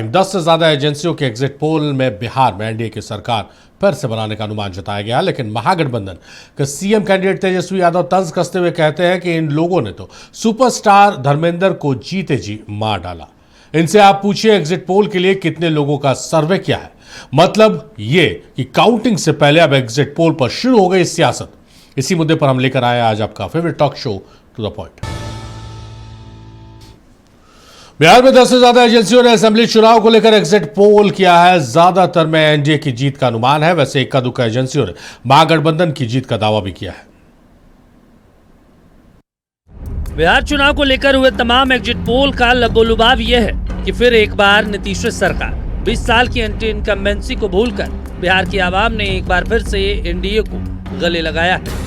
Time 10 से ज्यादा एजेंसियों के एग्जिट पोल में बिहार में एनडीए की सरकार फिर से बनाने का अनुमान जताया गया, लेकिन महागठबंधन के सीएम कैंडिडेट तेजस्वी यादव तंज कसते हुए कहते हैं कि इन लोगों ने तो सुपरस्टार धर्मेंद्र को जीते जी मार डाला। इनसे आप पूछिए एग्जिट पोल के लिए कितने लोगों का सर्वे किया है। मतलब ये कि काउंटिंग से पहले अब एग्जिट पोल पर शुरू हो गई सियासत। इसी मुद्दे पर हम लेकर आए आज आपका favourite talk show to the point. Bihar में 10 से ज्यादा एजेंसियों ने असेंबली चुनाव को लेकर एग्जिट पोल किया है। ज्यादातर में एनडीए की जीत का अनुमान है। वैसे इक्का दुक्का एजेंसियों ने महागठबंधन की जीत का दावा भी किया है। बिहार चुनाव को लेकर हुए तमाम एग्जिट पोल का लबोलुबाव यह है कि फिर एक बार नीतीश सरकार 20 साल की एंटी इनकम्बेंसी को भूलकर बिहार की आवाम ने एक बार फिर से एनडीए को गले लगाया है।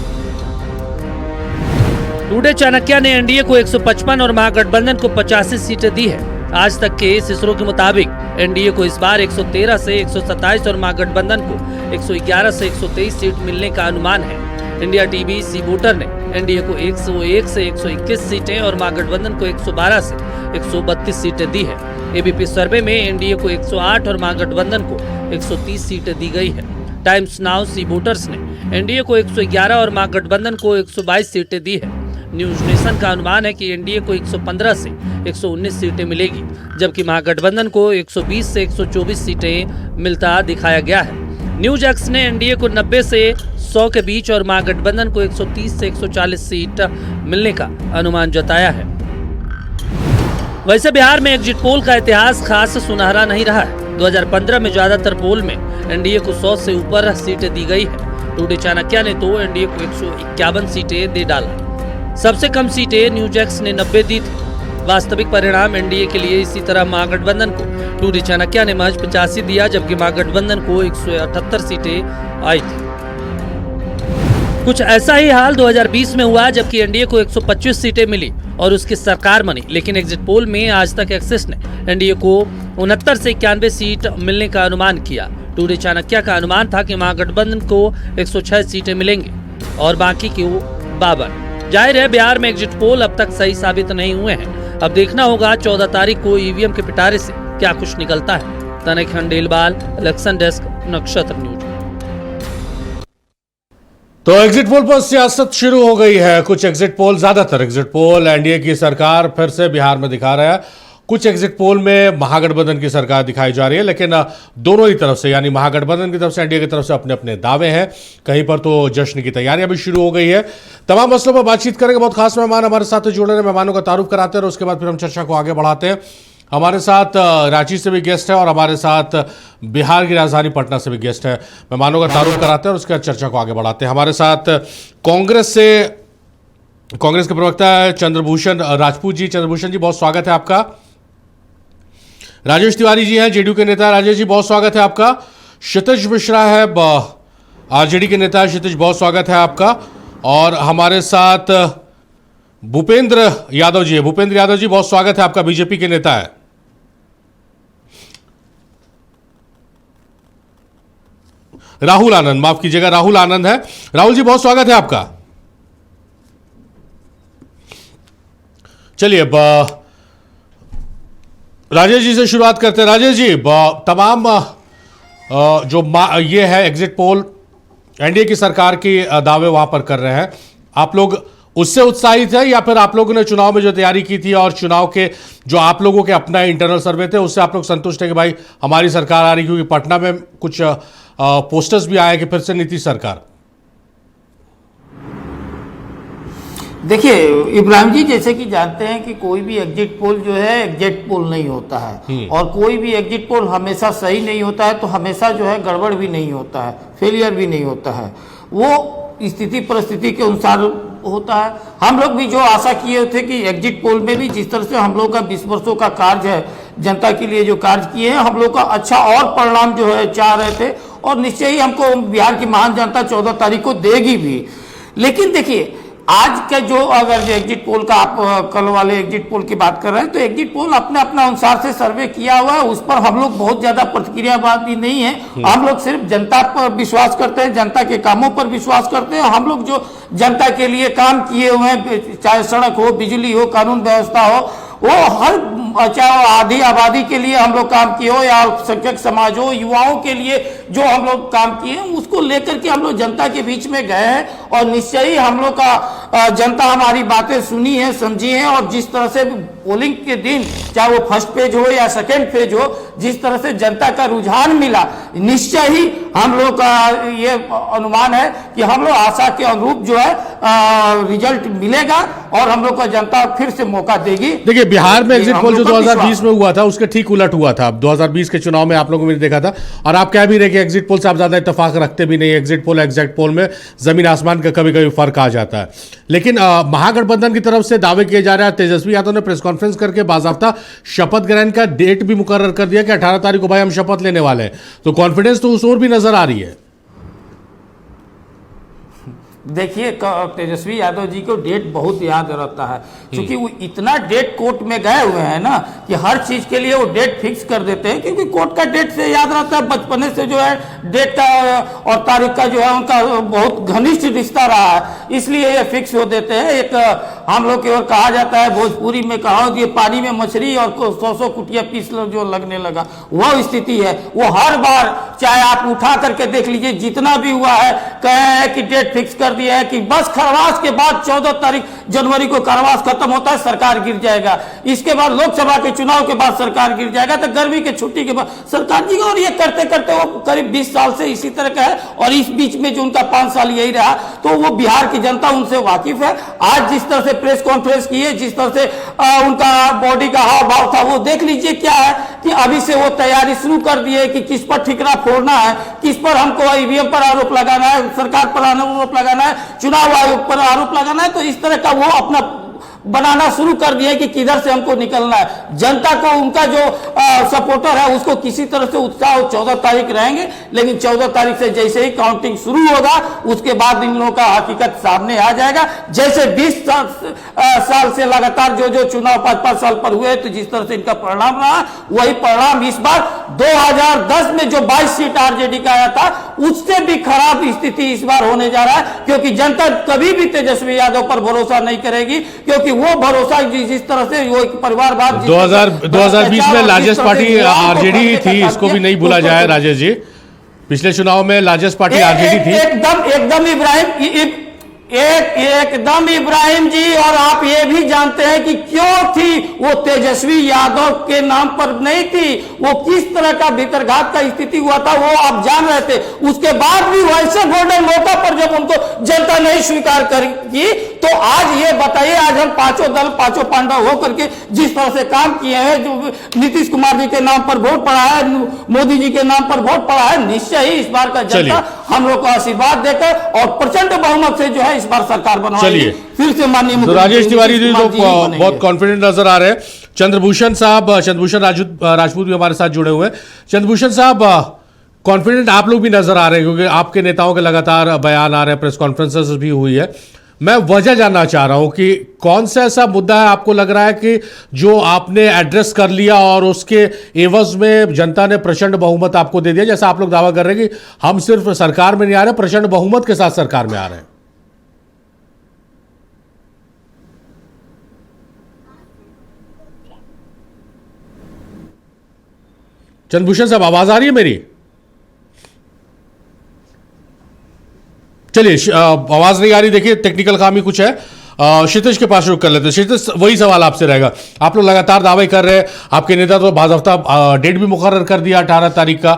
टुडे चाणक्य ने एनडीए को 155 और महागठबंधन को 85 सीटें दी है। आज तक के सिसरो के मुताबिक एनडीए को इस बार 113 से 127 और महागठबंधन को 111 से 123 सीट मिलने का अनुमान है। इंडिया टीवी सी वोटर ने एनडीए को 101 से 121 सीटें और महागठबंधन को 112 से 132 सीटें दी है। एबीपी सर्वे में एनडीए को 108 और महागठबंधन को 130 सीटें दी गई है। टाइम्स नाउ सी वोटर्स ने एनडीए को 111 और महागठबंधन को 122 सीटें दी है। न्यूज नेशन का अनुमान है कि एनडीए को 115 से 119 सीटें मिलेगी, जबकि महागठबंधन को 120 से 124 सीटें मिलता दिखाया गया है। न्यूज एक्स ने एनडीए को 90 से 100 के बीच और महागठबंधन को 130 से 140 सीट मिलने का अनुमान जताया है। वैसे बिहार में एग्जिट पोल का इतिहास खास सुनहरा नहीं रहा है। 2015 में ज्यादातर पोल में एनडीए को 100 से ऊपर सीटें दी गई है। टुडे चाणक्य ने तो एनडीए को 151 सीटें दे डाला। सबसे कम सीटें न्यूज एक्स ने 90 दी थी। वास्तविक परिणाम एनडीए के लिए इसी तरह महागठबंधन को टुडे चाणक्य ने महज 85 दिया, जबकि महागठबंधन को 178 सीटें आई थी। कुछ ऐसा ही हाल 2020 में हुआ, जबकि एनडीए को 125 सीटें मिली और उसकी सरकार बनी। लेकिन एग्जिट पोल में आज तक एक्सिस ने एनडीए को 69 से 91 सीट मिलने का अनुमान किया। टुडे चाणक्य का अनुमान था कि महागठबंधन को 106 सीटें मिलेंगी और बाकी को 52। जाहिर है बिहार में एग्जिट पोल अब तक सही साबित नहीं हुए हैं। अब देखना होगा 14 तारीख को ईवीएम के पिटारे से क्या कुछ निकलता है। तनिक खंडेलवाल, इलेक्शन डेस्क, नक्षत्र न्यूज। तो एग्जिट पोल पर सियासत शुरू हो गई है। कुछ एग्जिट पोल, ज्यादातर एग्जिट पोल एनडीए की सरकार फिर से बिहार में दिखा रहा है। कुछ एग्जिट पोल में महागठबंधन की सरकार दिखाई जा रही है, लेकिन दोनों ही तरफ से, यानी महागठबंधन की तरफ से, एनडीए की तरफ से अपने अपने दावे हैं। कहीं पर तो जश्न की तैयारियां भी शुरू हो गई है। तमाम मसलों पर बातचीत करेंगे। बहुत खास मेहमान हमारे साथ जुड़ रहे, मेहमानों का तारुफ कराते हैं और उसके बाद फिर हम चर्चा को आगे बढ़ाते हैं। हमारे साथ रांची से भी गेस्ट है और हमारे साथ बिहार की राजधानी पटना से भी गेस्ट है। मेहमानों का तारुफ कराते हैं और उसके बाद चर्चा को आगे बढ़ाते हैं। हमारे साथ कांग्रेस के प्रवक्ता है चंद्रभूषण राजपूत जी। चंद्रभूषण जी, बहुत स्वागत है आपका। राजेश तिवारी जी हैं, जेडीयू के नेता। राजेश जी, बहुत स्वागत है आपका। क्षितिज मिश्रा है, आरजेडी के नेता। क्षितिज, बहुत स्वागत है आपका। और हमारे साथ भूपेंद्र यादव जी है। भूपेंद्र यादव जी, बहुत स्वागत है आपका, बीजेपी के नेता है। राहुल आनंद, माफ कीजिएगा, राहुल आनंद है। राहुल जी, बहुत स्वागत है आपका। चलिए अब राजेश जी से शुरुआत करते हैं। राजेश जी, तमाम जो ये है एग्जिट पोल, एनडीए की सरकार की दावे वहां पर कर रहे हैं, आप लोग उससे उत्साहित है या फिर आप लोगों ने चुनाव में जो तैयारी की थी और चुनाव के जो आप लोगों के अपना इंटरनल सर्वे थे उससे आप लोग संतुष्ट है कि भाई हमारी सरकार आ रही? क्योंकि पटना में कुछ पोस्टर्स भी आए कि फिर से नीतीश सरकार। देखिए इब्राहिम जी, जैसे कि जानते हैं कि कोई भी एग्जिट पोल जो है एग्जिट पोल नहीं होता है और कोई भी एग्जिट पोल हमेशा सही नहीं होता है, तो हमेशा जो है गड़बड़ भी नहीं होता है, फेलियर भी नहीं होता है। वो स्थिति परिस्थिति के अनुसार होता है। हम लोग भी जो आशा किए थे कि एग्जिट पोल में भी जिस तरह से हम लोग का 20 वर्षों का कार्य है, जनता के लिए जो कार्य किए हैं, हम लोग का अच्छा और परिणाम जो है चाह रहे थे और निश्चय ही हमको बिहार की महान जनता 14 तारीख को देगी भी। लेकिन देखिए आज का जो अगर जो एग्जिट पोल का आप कल वाले एग्जिट पोल की बात कर रहे हैं, तो एग्जिट पोल अपने अपना अनुसार से सर्वे किया हुआ है, उस पर हम लोग बहुत ज्यादा प्रतिक्रियावादी नहीं है। हम लोग सिर्फ जनता पर विश्वास करते हैं, जनता के कामों पर विश्वास करते हैं। हम लोग जो जनता के लिए काम किए हुए हैं, चाहे सड़क हो, बिजली हो, कानून व्यवस्था हो, वो हर चाहे वो आधी आबादी के लिए हम लोग काम किए हो या अल्पसंख्यक समाज हो, युवाओं के लिए जो हम लोग काम किए हैं, उसको लेकर के हम लोग जनता के बीच में गए हैं और निश्चय ही हम लोग का जनता हमारी बातें सुनी है, समझी है। और जिस तरह से पोलिंग के दिन, चाहे वो फर्स्ट पेज हो या सेकेंड पेज हो, जिस तरह से जनता का रुझान मिला, निश्चय ही हम लोग का ये अनुमान है कि हम लोग आशा के अनुरूप जो है रिजल्ट मिलेगा और हम लोग को जनता फिर से मौका देगी। देखिए, बिहार में एग्जिट पोल जो 2020 में हुआ था उसके ठीक उलट हुआ था। 2020 के चुनाव में आप लोगों ने देखा था, और आप कह भी रहे कि एग्जिट पोल से आप ज्यादा इत्तेफाक रखते भी नहीं। एग्जिट पोल एग्जैक्ट पोल में जमीन आसमान का कभी कभी फर्क आ जाता है। लेकिन महागठबंधन की तरफ से दावे किए जा रहे हैं। तेजस्वी यादव ने प्रेस कॉन्फ्रेंस करके बाकायदा शपथ ग्रहण का डेट भी मुकर्रर कर दिया कि 18 तारीख को भाई हम शपथ लेने वाले हैं। तो कॉन्फिडेंस तो उस ओर भी नजर आ रही है। देखिए, तेजस्वी यादव जी को डेट बहुत याद रहता है, क्योंकि वो इतना डेट कोर्ट में गए हुए हैं ना कि हर चीज के लिए वो डेट फिक्स कर देते हैं, क्योंकि कोर्ट का डेट से याद रहता है। बचपने से जो है डेट का और तारीख का जो है उनका बहुत घनिष्ठ रिश्ता रहा है, इसलिए ये फिक्स हो देते हैं। एक हम लोग की ओर कहा जाता है, भोजपुरी में कहा कि पानी में मछली और 100 कुटिया पीस लो जो लगने लगा, वह स्थिति है। वो हर बार, चाहे आप उठा करके देख लीजिए, जितना भी हुआ है, कहे हैं कि डेट फिक्स कर दिया है कि बस खरवास के बाद 14 तारीख जनवरी को खरवास खत्म होता है, सरकार गिर जाएगा। इसके बाद लोकसभा के चुनाव के बाद सरकार गिर जाएगा, तो गर्मी के छुट्टी के बाद सरकार जी। और ये करते करते वो करीब 20 साल से इसी तरह का है, और इस बीच में जो उनका 5 साल यही रहा, तो वो बिहार की जनता उनसे वाकिफ है। आज जिस तरह से प्रेस कॉन्फ्रेंस की है, जिस तरह से उनका बॉडी का हाव भाव था, वो देख लीजिए क्या है कि अभी से वो तैयारी शुरू कर दी है कि किस पर ठिकरा फोड़ना है, किस पर हमको ईवीएम पर आरोप लगाना है, सरकार पर आरोप लगाना है, चुनाव आयोग पर आरोप लगाना है। तो इस तरह का वो अपना बनाना शुरू कर दिया कि किधर से हमको निकलना है। जनता को, उनका जो सपोर्टर है, उसको किसी तरह से उत्साह 14 तारीख रहेंगे, लेकिन 14 तारीख से जैसे ही काउंटिंग शुरू होगा, उसके बाद इन लोगों का हकीकत सामने आ जाएगा। जैसे 20 साल से लगातार जो चुनाव 5-5 साल पर हुए, तो जिस तरह से इनका परिणाम रहा, वही परिणाम इस बार 2010 में जो 22 सीट आरजेडी का आया था, उससे भी खराब स्थिति इस बार होने जा रहा है, क्योंकि जनता कभी भी तेजस्वी यादव पर भरोसा नहीं करेगी, क्योंकि वो भरोसा जिस तरह से वो एक परिवारवाद 2020 में लार्जेस्ट पार्टी आरजेडी थी, इसको भी नहीं भूला जाए राजेश जी। पिछले चुनाव में लार्जेस्ट पार्टी आरजेडी थी। एकदम इब्राहिम जी, और आप ये भी जानते हैं कि क्यों थी वो तेजस्वी यादव के नाम पर नहीं थी। वो किस तरह का भीतरघात का स्थिति हुआ था वो आप जान रहे थे। उसके बाद भी वैसे गोल्डन मौका पर जब उनको जनता नहीं स्वीकार करेगी, तो आज ये बताइए, आज हम पांचों दल, पांचों पांडव होकर के जिस तरह से काम किए हैं, जो नीतीश कुमार जी के नाम पर वोट पड़ा है, मोदी जी के नाम पर वोट पड़ा है, निश्चय ही इस बार का जनता हम लोग को आशीर्वाद देकर और प्रचंड बहुमत से जो है इस बार सरकार बनवाएगी। फिर से माननीय मुख्यमंत्री राजेश तिवारी जी तो बहुत कॉन्फिडेंट नजर आ रहे हैं। चंद्रभूषण राजपूत भी हमारे साथ जुड़े हुए हैं। चंद्रभूषण साहब, कॉन्फिडेंट आप लोग भी नजर आ रहे हैं, क्योंकि आपके नेताओं के लगातार बयान आ रहे हैं, प्रेस कॉन्फ्रेंसेस भी हुई है। मैं वजह जानना चाह रहा हूं कि कौन सा ऐसा मुद्दा है आपको लग रहा है कि जो आपने एड्रेस कर लिया और उसके एवज में जनता ने प्रचंड बहुमत आपको दे दिया, जैसा आप लोग दावा कर रहे हैं कि हम सिर्फ सरकार में नहीं आ रहे, प्रचंड बहुमत के साथ सरकार में आ रहे हैं। चंद्रभूषण साहब, आवाज आ रही है मेरी? चलिए, आवाज नहीं आ रही, देखिए टेक्निकल काम ही कुछ है। क्षितिज के पास रुक कर लेते हैं। क्षितिज, वही सवाल आपसे रहेगा। आप लोग लगातार दावे कर रहे हैं, आपके नेता तो बाज़ाब्ता डेट भी मुकर्रर कर दिया 18 तारीख का,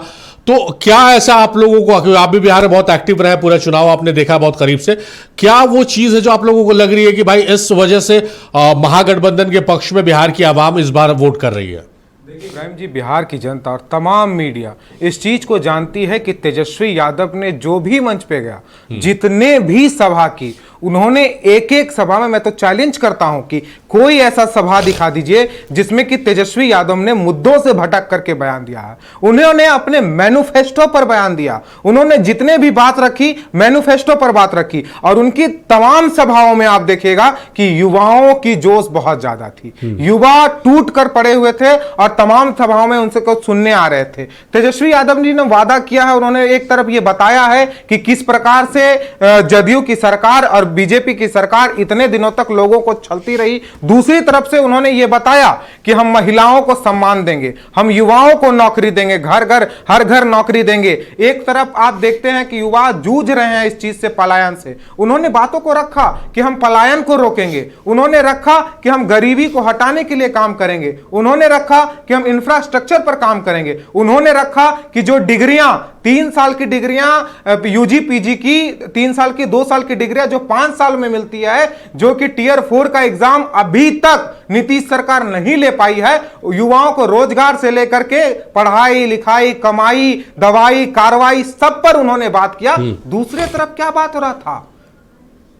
तो क्या ऐसा आप लोगों को, क्योंकि आप भी बिहार में बहुत एक्टिव रहे, पूरा चुनाव आपने देखा बहुत करीब से, क्या वो चीज है जो आप लोगों को लग रही है कि भाई इस वजह से महागठबंधन के पक्ष में बिहार की आवाम इस बार वोट कर रही है? देखिए इब्राहिम जी, बिहार की जनता और तमाम मीडिया इस चीज को जानती है कि तेजस्वी यादव ने जो भी मंच पे गया, जितने भी सभा की, उन्होंने एक एक सभा में, मैं तो चैलेंज करता हूं कि कोई ऐसा सभा दिखा दीजिए जिसमें कि तेजस्वी यादव ने मुद्दों से भटक करके बयान दिया है। उन्होंने अपने मैनिफेस्टो पर बयान दिया, उन्होंने जितने भी बात रखी मैनिफेस्टो पर बात रखी, और उनकी तमाम सभाओं में आप देखिएगा कि युवाओं की जोश बहुत ज्यादा थी, युवा टूट कर पड़े हुए थे और तमाम सभाओं में उनसे कुछ सुनने आ रहे थे। तेजस्वी यादव जी ने वादा किया है, उन्होंने एक तरफ यह बताया है कि किस प्रकार से जदयू की सरकार और जब बीजेपी की सरकार इतने दिनों तक लोगों को छलती रही, दूसरी तरफ से उन्होंने ये बताया कि हम महिलाओं को सम्मान देंगे, हम युवाओं को नौकरी देंगे, घर घर हर घर नौकरी देंगे। एक तरफ आप देखते हैं कि युवा जूझ रहे हैं इस चीज से, पलायन से। उन्होंने बातों को रखा कि हम पलायन को रोकेंगे, उन्होंने रखा कि हम गरीबी को हटाने के लिए काम करेंगे, उन्होंने रखा कि हम इंफ्रास्ट्रक्चर पर काम करेंगे, उन्होंने रखा कि जो डिग्रियां 3 साल की डिग्रियां यूजी पीजी की 3 साल की 2 साल की डिग्रियां जो 5 साल में मिलती है, जो कि टियर 4 का एग्जाम अभी तक नीतीश सरकार नहीं ले पाई है, युवाओं को रोजगार से लेकर के पढ़ाई लिखाई, कमाई, दवाई, कार्रवाई, सब पर उन्होंने बात किया। दूसरे तरफ क्या बात हो रहा था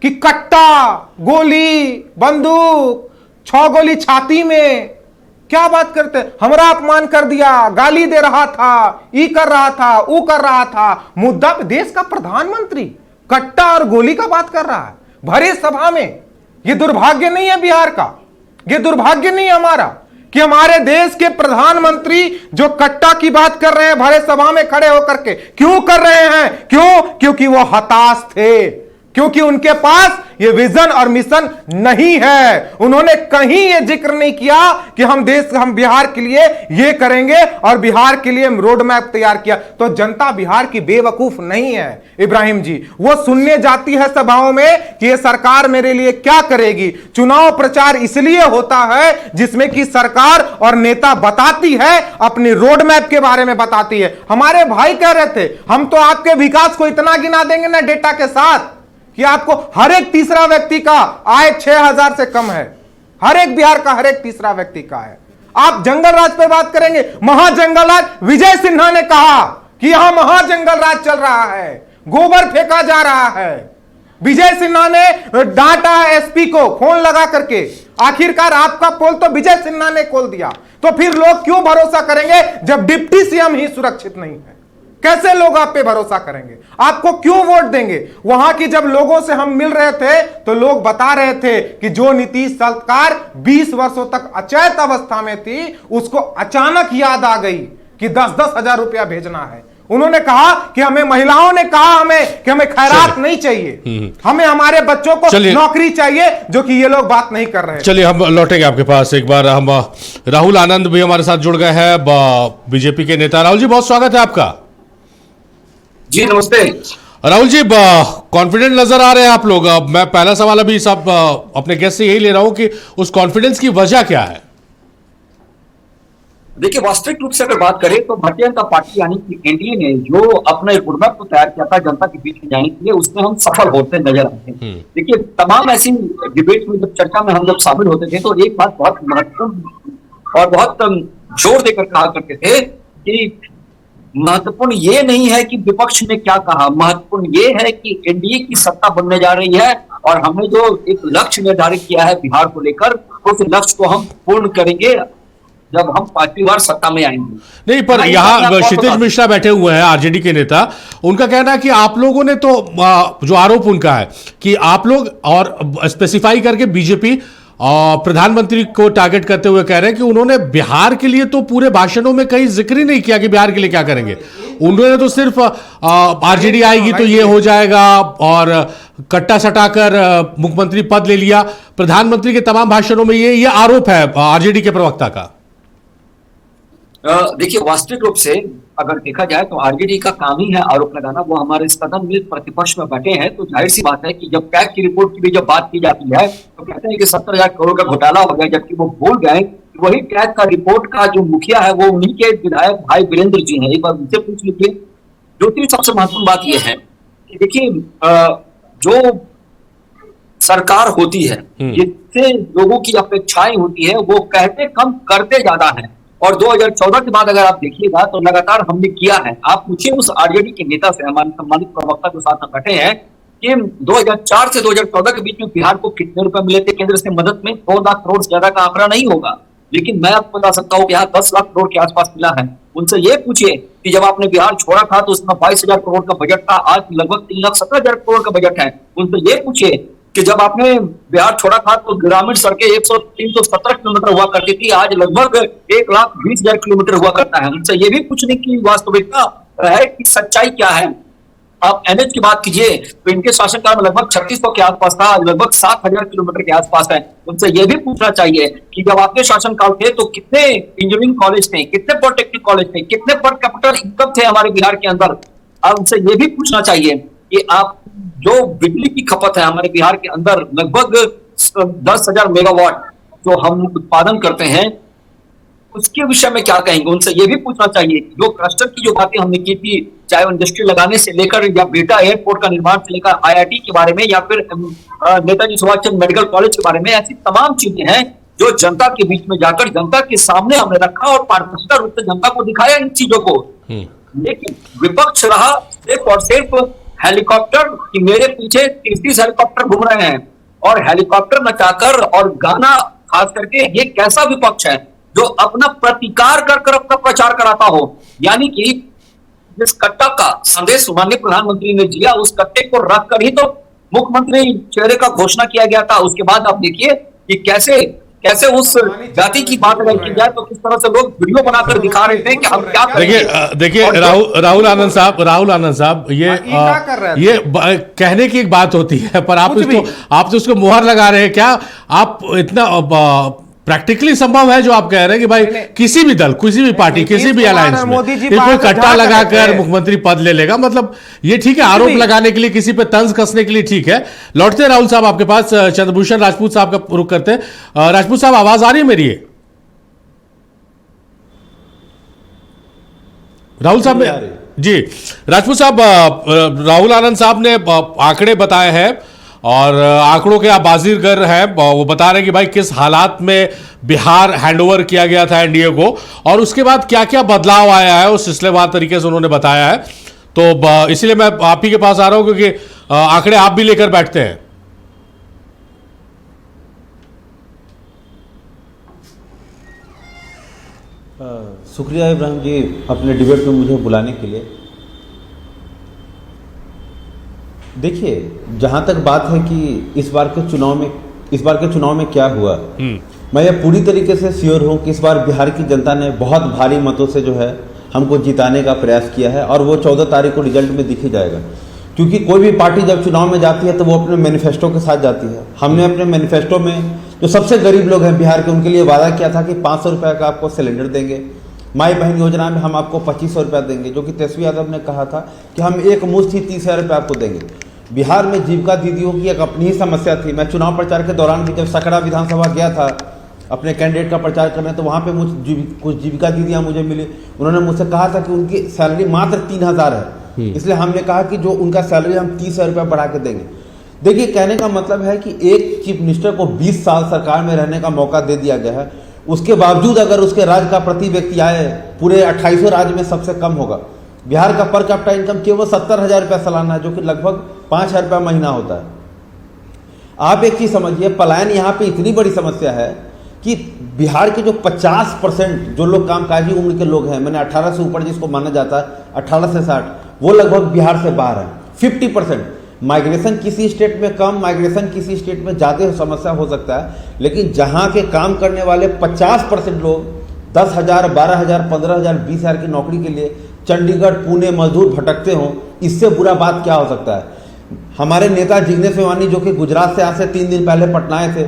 कि कट्टा, गोली, बंदूक, 6 गोली छाती में, क्या बात करते, हमरा अपमान कर दिया, गाली दे रहा था, ई कर रहा था, ऊ कर रहा था। मुद्दा पे देश का प्रधानमंत्री कट्टा और गोली का बात कर रहा है भरे सभा में। यह दुर्भाग्य नहीं है बिहार का, यह दुर्भाग्य नहीं है हमारा कि हमारे देश के प्रधानमंत्री जो कट्टा की बात कर रहे हैं भरे सभा में खड़े होकर के। क्यों कर रहे हैं? क्यों? क्योंकि वो हताश थे, क्योंकि उनके पास ये विजन और मिशन नहीं है। उन्होंने कहीं ये जिक्र नहीं किया कि हम बिहार के लिए ये करेंगे और बिहार के लिए रोड मैप तैयार किया। तो जनता बिहार की बेवकूफ नहीं है इब्राहिम जी, वो सुनने जाती है सभाओं में कि ये सरकार मेरे लिए क्या करेगी। चुनाव प्रचार इसलिए होता है जिसमें कि सरकार और नेता बताती है, अपनी रोड मैप के बारे में बताती है। हमारे भाई कह रहे थे हम तो आपके विकास को इतना गिना देंगे ना डेटा के साथ कि आपको हर एक तीसरा व्यक्ति का आय 6,000 से कम है, हर एक बिहार का हर एक तीसरा व्यक्ति का है। आप जंगल राज पे बात करेंगे, महाजंगल राज। विजय सिन्हा ने कहा कि यहां महाजंगल राज चल रहा है, गोबर फेंका जा रहा है। विजय सिन्हा ने डांटा एसपी को फोन लगा करके। आखिरकार आपका पोल तो विजय सिन्हा ने खोल दिया, तो फिर लोग क्यों भरोसा करेंगे जब डिप्टी सीएम ही सुरक्षित नहीं है? कैसे लोग आप पे भरोसा करेंगे? आपको क्यों वोट देंगे? वहां की जब लोगों से हम मिल रहे थे तो लोग बता रहे थे कि जो नीतीश सरकार 20 वर्षों तक अचेत अवस्था में थी, उसको अचानक याद आ गई कि 10-10 हजार रुपया भेजना है। उन्होंने कहा कि हमें, महिलाओं ने कहा हमें कि हमें खैरात नहीं चाहिए, हमें हमारे बच्चों को नौकरी चाहिए, जो कि ये लोग बात नहीं कर रहे हैं। चलिए हम लौटेंगे आपके पास एक बार। हम राहुल आनंद भी हमारे साथ जुड़ गए हैं, बीजेपी के नेता। राहुल जी, बहुत स्वागत है आपका। जी नमस्ते राहुल जी, कॉन्फिडेंट नजर आ रहे हैं आप लोग। मैं पहला सवाल अभी सब अपने गेस्ट से यही ले रहा हूं कि उस कॉन्फिडेंस की वजह क्या है? देखिए, वास्तविक रूप से अगर बात करें तो भारतीय जनता पार्टी यानी कि एनडीए ने जो अपना एक रोड मैप को तैयार किया था जनता के बीच में जाने के लिए, उसमें हम सफल होते नजर आते हैं। देखिए, तमाम ऐसी डिबेट में जब चर्चा में हम जब शामिल होते थे तो एक बात बहुत महत्वपूर्ण और बहुत जोर देकर कहा करते थे कि महत्वपूर्ण ये नहीं है कि विपक्ष ने क्या कहा, महत्वपूर्ण ये है कि एनडीए की सत्ता बनने जा रही है और हमने जो एक लक्ष्य निर्धारित किया है बिहार को लेकर, उस लक्ष्य को हम पूर्ण करेंगे जब हम 5वीं बार सत्ता में आएंगे। नहीं, पर यहाँ क्षितिज मिश्रा बैठे हुए हैं, आरजेडी के नेता। उनका कहना है कि आप लोगों ने तो, जो आरोप उनका है कि आप लोग, और स्पेसिफाई करके बीजेपी प्रधानमंत्री को टारगेट करते हुए कह रहे हैं कि उन्होंने बिहार के लिए तो पूरे भाषणों में कहीं जिक्र ही नहीं किया कि बिहार के लिए क्या करेंगे। उन्होंने तो सिर्फ आरजेडी आएगी तो ये हो जाएगा और कट्टा सटाकर मुख्यमंत्री पद ले लिया। प्रधानमंत्री के तमाम भाषणों में ये आरोप है आरजेडी के प्रवक्ता का। देखिए, वास्तविक रूप से अगर देखा जाए तो आरजेडी का काम ही है आरोप लगाना। वो हमारे सदन में प्रतिपक्ष में बैठे हैं, तो जाहिर सी बात है कि जब कैग की रिपोर्ट की भी जब बात की जाती है तो कहते हैं कि 70,000 करोड़ का घोटाला हो गया, जबकि वो भूल गए वही कैग का रिपोर्ट का जो मुखिया है वो उन्हीं के विधायक भाई वीरेंद्र जी हैं। एक बार उनसे पूछ लीजिए। दूसरी सबसे महत्वपूर्ण बात यह है कि देखिए, जो सरकार होती है जिससे लोगों की अपेक्षाएं होती है, वो कहते कम करते ज्यादा है। और 2014 के बाद अगर आप देखिएगा तो लगातार हमने किया है। आप पूछिए उस आरजेडी के नेता से, हमारे सम्मानित प्रवक्ता के साथ बैठे हैं, कि 2004 से 2014 के बीच में बिहार को कितने रुपए मिले थे केंद्र से मदद में। 2 लाख करोड़ से ज्यादा का आंकड़ा नहीं होगा, लेकिन मैं आपको बता सकता हूँ कि यहाँ 10 लाख करोड़ के आसपास मिला है। उनसे ये पूछिए कि जब आपने बिहार छोड़ा था तो उसमें 22,000 करोड़ का बजट था, आज लगभग 3,17,000 करोड़ का बजट है। उनसे ये पूछिए कि जब आपने बिहार छोड़ा था तो ग्रामीण सड़कें 317 किलोमीटर हुआ करती थी, आज लगभग 1,20,000 किलोमीटर हुआ करता है। उनसे ये भी पूछने की वास्तविकता है कि सच्चाई क्या है। आप एनएच की बात कीजिए तो इनके शासनकाल में लगभग 3600 के आसपास था, लगभग 7000 किलोमीटर के आसपास है। उनसे यह भी पूछना चाहिए कि जब आपके शासनकाल थे तो कितने इंजीनियरिंग कॉलेज थे, कितने पॉलिटेक्निक कॉलेज थे, कितने पर कैपिटल इनकम थे हमारे बिहार के अंदर। अब उनसे यह भी पूछना चाहिए कि आप जो बिजली की खपत है हमारे बिहार के अंदर लगभग 10,000 मेगावाट जो हम उत्पादन करते हैं, उसके विषय में क्या कहेंगे। उनसे यह भी पूछना चाहिए कि जो क्लस्टर की जो बातें हमने की थी, चाहे वो इंडस्ट्री लगाने से लेकर या बेटा एयरपोर्ट का निर्माण से लेकर आईआईटी के बारे में या फिर नेताजी सुभाष चंद्र मेडिकल कॉलेज के बारे में, ऐसी तमाम चीजें हैं जो जनता के बीच में जाकर जनता के सामने हमने रखा और पारदर्शिता रूप से जनता को दिखाया इन चीजों को। लेकिन विपक्ष रहा सिर्फ और सिर्फ हेलीकॉप्टर कि मेरे पीछे 30 हेलीकॉप्टर घूम रहे हैं और हेलीकॉप्टर नचाकर और गाना, खास करके ये कैसा विपक्ष है जो अपना प्रतिकार कर अपना प्रचार कराता हो। यानी कि जिस कट्टा का संदेश माननीय प्रधानमंत्री ने दिया, उस कट्टे को रख कर ही तो मुख्यमंत्री चेहरे का घोषणा किया गया था। उसके बाद आप देखिए कि कैसे उस जाति की बात अगर की जाए तो किस तरह से लोग वीडियो बनाकर दिखा रहे थे कि हम क्या करेंगे। देखिए राहुल आनंद साहब, ये कहने की एक बात होती है, पर आप तो उसको मुहर लगा रहे हैं। क्या आप इतना प्रैक्टिकली संभव है जो आप कह रहे हैं कि भाई किसी भी दल, किसी भी पार्टी, किसी भी अलायंस में कोई कट्टा लगाकर मुख्यमंत्री पद ले लेगा? मतलब ये ठीक है, आरोप लगाने के लिए, किसी पे तंज कसने के लिए ठीक है। लौटते हैं राहुल साहब आपके पास, चंद्रभूषण राजपूत साहब का रुख करते हैं। राजपूत साहब, आवाज आ रही है मेरी? राहुल साहब जी, राजपूत साहब, राहुल आनंद साहब ने आंकड़े बताए हैं और आंकड़ों के आप बाजीगर हैं। वो बता रहे हैं कि भाई किस हालात में बिहार हैंडओवर किया गया था एनडीए को और उसके बाद क्या क्या बदलाव आया है, उस सिलसिलेवार तरीके से उन्होंने बताया है। तो इसलिए मैं आप ही के पास आ रहा हूं क्योंकि आंकड़े आप भी लेकर बैठते हैं। शुक्रिया इब्राहिम जी अपने डिबेट में मुझे बुलाने के लिए। देखिए, जहां तक बात है कि इस बार के चुनाव में क्या हुआ, मैं ये पूरी तरीके से श्योर हूं कि इस बार बिहार की जनता ने बहुत भारी मतों से जो है हमको जिताने का प्रयास किया है और वो 14 तारीख को रिजल्ट में दिख ही जाएगा। क्योंकि कोई भी पार्टी जब चुनाव में जाती है तो वो अपने मैनिफेस्टो के साथ जाती है। हमने अपने मैनिफेस्टो में जो सबसे गरीब लोग हैं बिहार के, उनके लिए वादा किया था कि 500 रुपये का आपको सिलेंडर देंगे। माई बहन योजना में हम आपको 2500 रुपया देंगे, जो कि तेजस्वी यादव ने कहा था कि हम एक मुश्त ही 30,000 रुपये आपको देंगे। बिहार में जीविका दीदियों की एक अपनी ही समस्या थी। मैं चुनाव प्रचार के दौरान भी जब सकड़ा विधानसभा गया था अपने कैंडिडेट का प्रचार करने, तो वहाँ पे कुछ जीविका दीदियाँ मुझे मिली। उन्होंने मुझसे कहा था कि उनकी सैलरी मात्र 3,000 है, इसलिए हमने कहा कि जो उनका सैलरी हम 30,000 रुपया बढ़ा के देंगे। देखिए, कहने का मतलब है कि एक चीफ मिनिस्टर को 20 साल सरकार में रहने का मौका दे दिया गया है। उसके बावजूद अगर उसके राज्य का प्रति व्यक्ति आय पूरे 2800 राज्य में सबसे कम होगा। बिहार का पर कैपिटा इनकम केवल 70,000 रुपया सालाना है, जो कि लगभग 5,000 रुपया महीना होता है। आप एक चीज समझिए, पलायन यहाँ पे इतनी बड़ी समस्या है कि बिहार के जो 50% जो लोग कामकाजी उम्र के लोग हैं, मैंने 18 से ऊपर जिसको माना जाता है 18 से 60, वो लगभग बिहार से बाहर है। 50% माइग्रेशन किसी स्टेट में कम, माइग्रेशन किसी स्टेट में ज़्यादा समस्या हो सकता है, लेकिन जहाँ के काम करने वाले 50% लोग 10,000, 12,000, 15,000, 20,000 की नौकरी के लिए चंडीगढ़, पुणे मजदूर भटकते हों, इससे बुरा बात क्या हो सकता है। हमारे नेता जिग्नेश मेवानी जो कि गुजरात से आज से 3 दिन पहले पटना आए थे,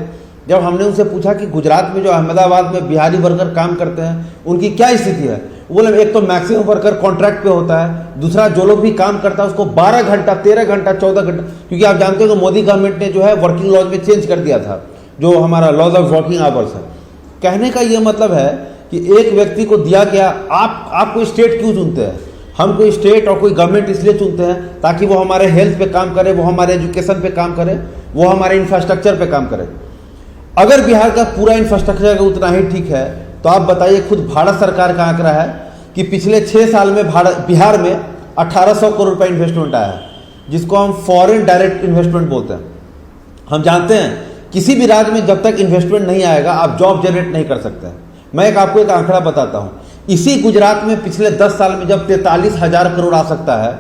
जब हमने उनसे पूछा कि गुजरात में जो अहमदाबाद में बिहारी वर्कर काम करते हैं उनकी क्या स्थिति है, वो बोले एक तो मैक्सिमम वर्कर कॉन्ट्रैक्ट पे होता है, दूसरा जो लोग भी काम करता है उसको 12 घंटा, 13 घंटा, 14 घंटा, क्योंकि आप जानते हो कि मोदी गवर्नमेंट ने जो है वर्किंग लॉज में चेंज कर दिया था, जो हमारा लॉज ऑफ वर्किंग आवर्स है। कहने का ये मतलब है कि एक व्यक्ति को दिया गया, आप कोई स्टेट क्यों चुनते हैं? हम कोई स्टेट और कोई गवर्नमेंट इसलिए चुनते हैं ताकि वो हमारे हेल्थ पे काम करे, वो हमारे एजुकेशन पे काम करे, वो हमारे इंफ्रास्ट्रक्चर पे काम करे। अगर बिहार का पूरा इंफ्रास्ट्रक्चर उतना ही ठीक है तो आप बताइए, खुद भारत सरकार का आंकड़ा है कि पिछले 6 साल में बिहार में 1800 करोड़ रुपए इन्वेस्टमेंट आया है, जिसको हम फॉरेन डायरेक्ट इन्वेस्टमेंट बोलते हैं। हम जानते हैं किसी भी राज्य में जब तक इन्वेस्टमेंट नहीं आएगा आप जॉब जनरेट नहीं कर सकते हैं। मैं आपको एक आंकड़ा बताता हूँ। इसी गुजरात में पिछले 10 साल में जब 43,000 करोड़ आ सकता है,